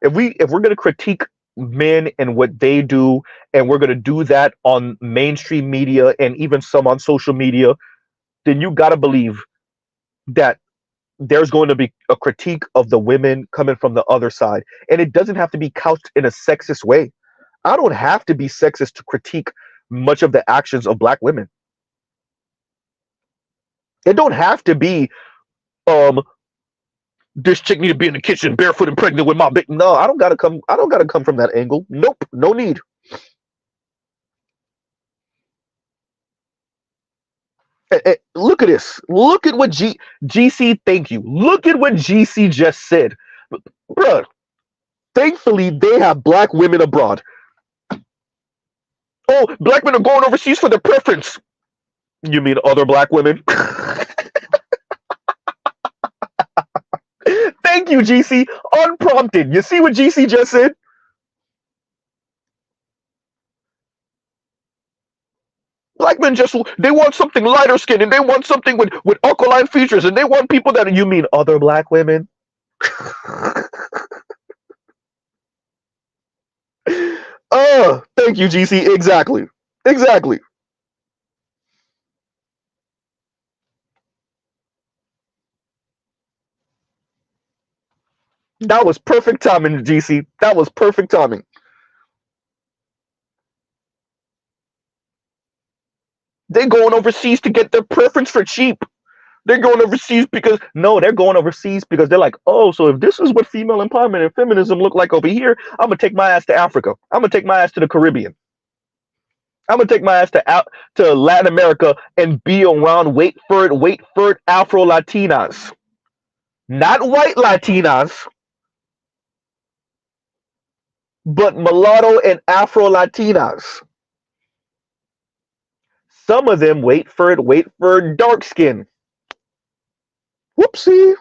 If we're gonna critique men and what they do, and we're gonna do that on mainstream media and even some on social media, then you gotta believe that there's going to be a critique of the women coming from the other side. And it doesn't have to be couched in a sexist way. I don't have to be sexist to critique much of the actions of black women. It don't have to be, this chick need to be in the kitchen barefoot and pregnant with my big. No, I don't gotta come from that angle. Nope, no need. Look at this. Look at what GC. Thank you. Look at what GC just said, bruh. Thankfully, they have black women abroad. Oh, black men are going overseas for their preference. You mean other black women? Thank you, GC. Unprompted. You see what GC just said? Black men they want something lighter skin, and they want something with alkaline features, and they want people that, you mean other black women? Oh, thank you, GC. Exactly. Exactly. That was perfect timing, GC. That was perfect timing. They're going overseas to get their preference for cheap. They're going overseas because they're going overseas because they're like, oh, so if this is what female empowerment and feminism look like over here, I'm gonna take my ass to Africa. I'm gonna take my ass to the Caribbean. I'm gonna take my ass to Latin America and be around, wait for it, Afro Latinas, not white Latinas, but mulatto and Afro Latinas. Some of them wait for it, dark skin. Whoopsie.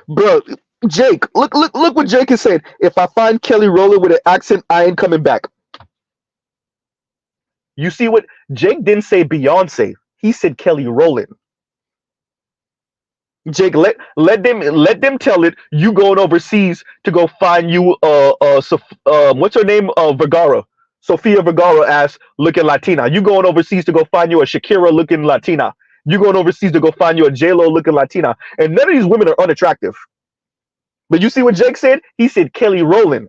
Bro, Jake, look what Jake is saying. If I find Kelly Rowland with an accent, I ain't coming back. You see what Jake didn't say Beyonce. He said Kelly Rowland. Jake, let them tell it. You going overseas to go find you what's her name? Vergara. Sofia Vergara ass looking Latina. You going overseas to go find you a Shakira looking Latina. You going overseas to go find you a J-Lo looking Latina. And none of these women are unattractive. But you see what Jake said? He said Kelly Rowland.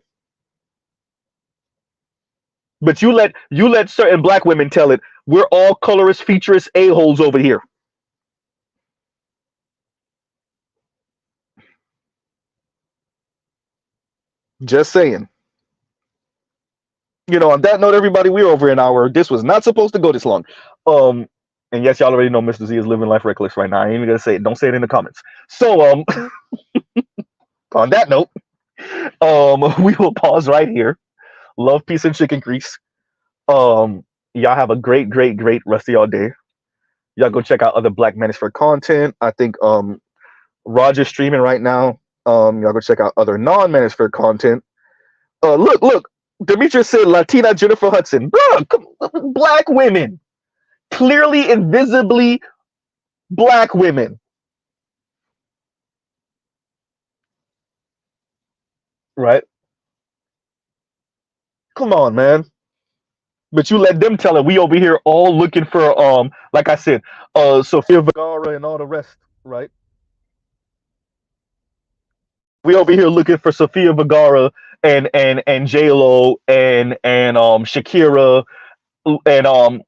But you let certain black women tell it. We're all colorist, featurist a-holes over here. Just saying. You know, on that note, everybody, we're over an hour. This was not supposed to go this long. Um, and yes, y'all already know Mr. Z is living life reckless right now. I ain't even gonna say it. Don't say it in the comments. So, on that note, we will pause right here. Love, peace, and chicken grease. Y'all have a great, great, great rest of y'all day. Y'all go check out other Black Manosphere content. I think Roger's streaming right now. Y'all go check out other non-Manosphere content. Look. Demetrius said Latina Jennifer Hudson. Bruh, Black women. Clearly, invisibly Black women. Right? Come on, man. But you let them tell it. We over here all looking for like I said, Sofia Vergara and all the rest, right? We over here looking for Sofia Vergara and J Lo and Shakira and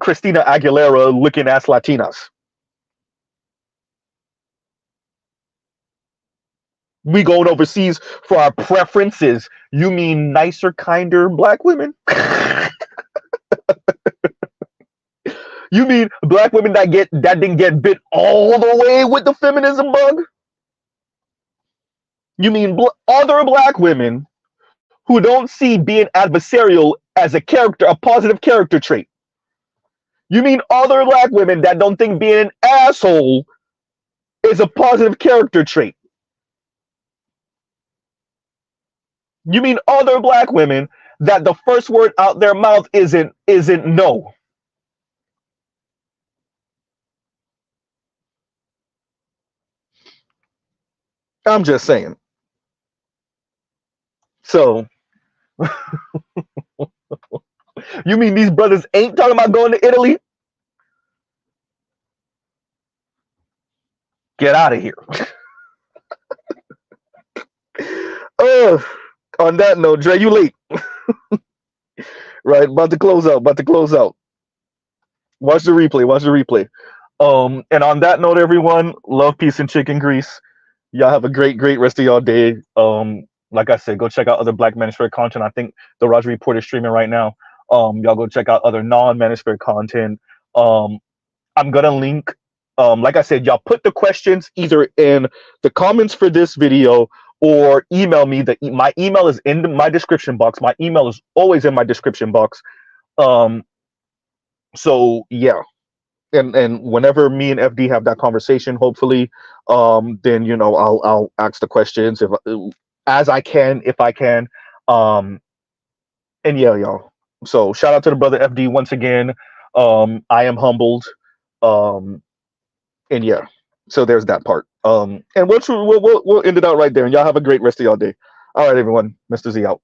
Christina Aguilera looking ass Latinas. We going overseas for our preferences. You mean nicer, kinder Black women? You mean Black women that didn't get bit all the way with the feminism bug? You mean other Black women who don't see being adversarial as a positive character trait? You mean other Black women that don't think being an asshole is a positive character trait? You mean other Black women that the first word out their mouth isn't no? I'm just saying. So, you mean these brothers ain't talking about going to Italy? Get out of here. On that note, Dre, you late. Right, about to close out. Watch the replay. And on that note, everyone, love, peace, and chicken grease. Y'all have a great, great rest of y'all day. Like I said, go check out other Black Manosphere content. I think the Roger Report is streaming right now. Y'all go check out other non-Manosphere content. I'm gonna link. Like I said, y'all put the questions either in the comments for this video or email me. My email is in my description box. My email is always in my description box. So yeah. And whenever me and FD have that conversation, hopefully, then I'll ask the questions as I can, if I can. And yeah, y'all. So shout out to the brother FD once again. I am humbled. And yeah, so there's that part. And we'll end it out right there. And y'all have a great rest of y'all day. All right, everyone. Mr. Z out.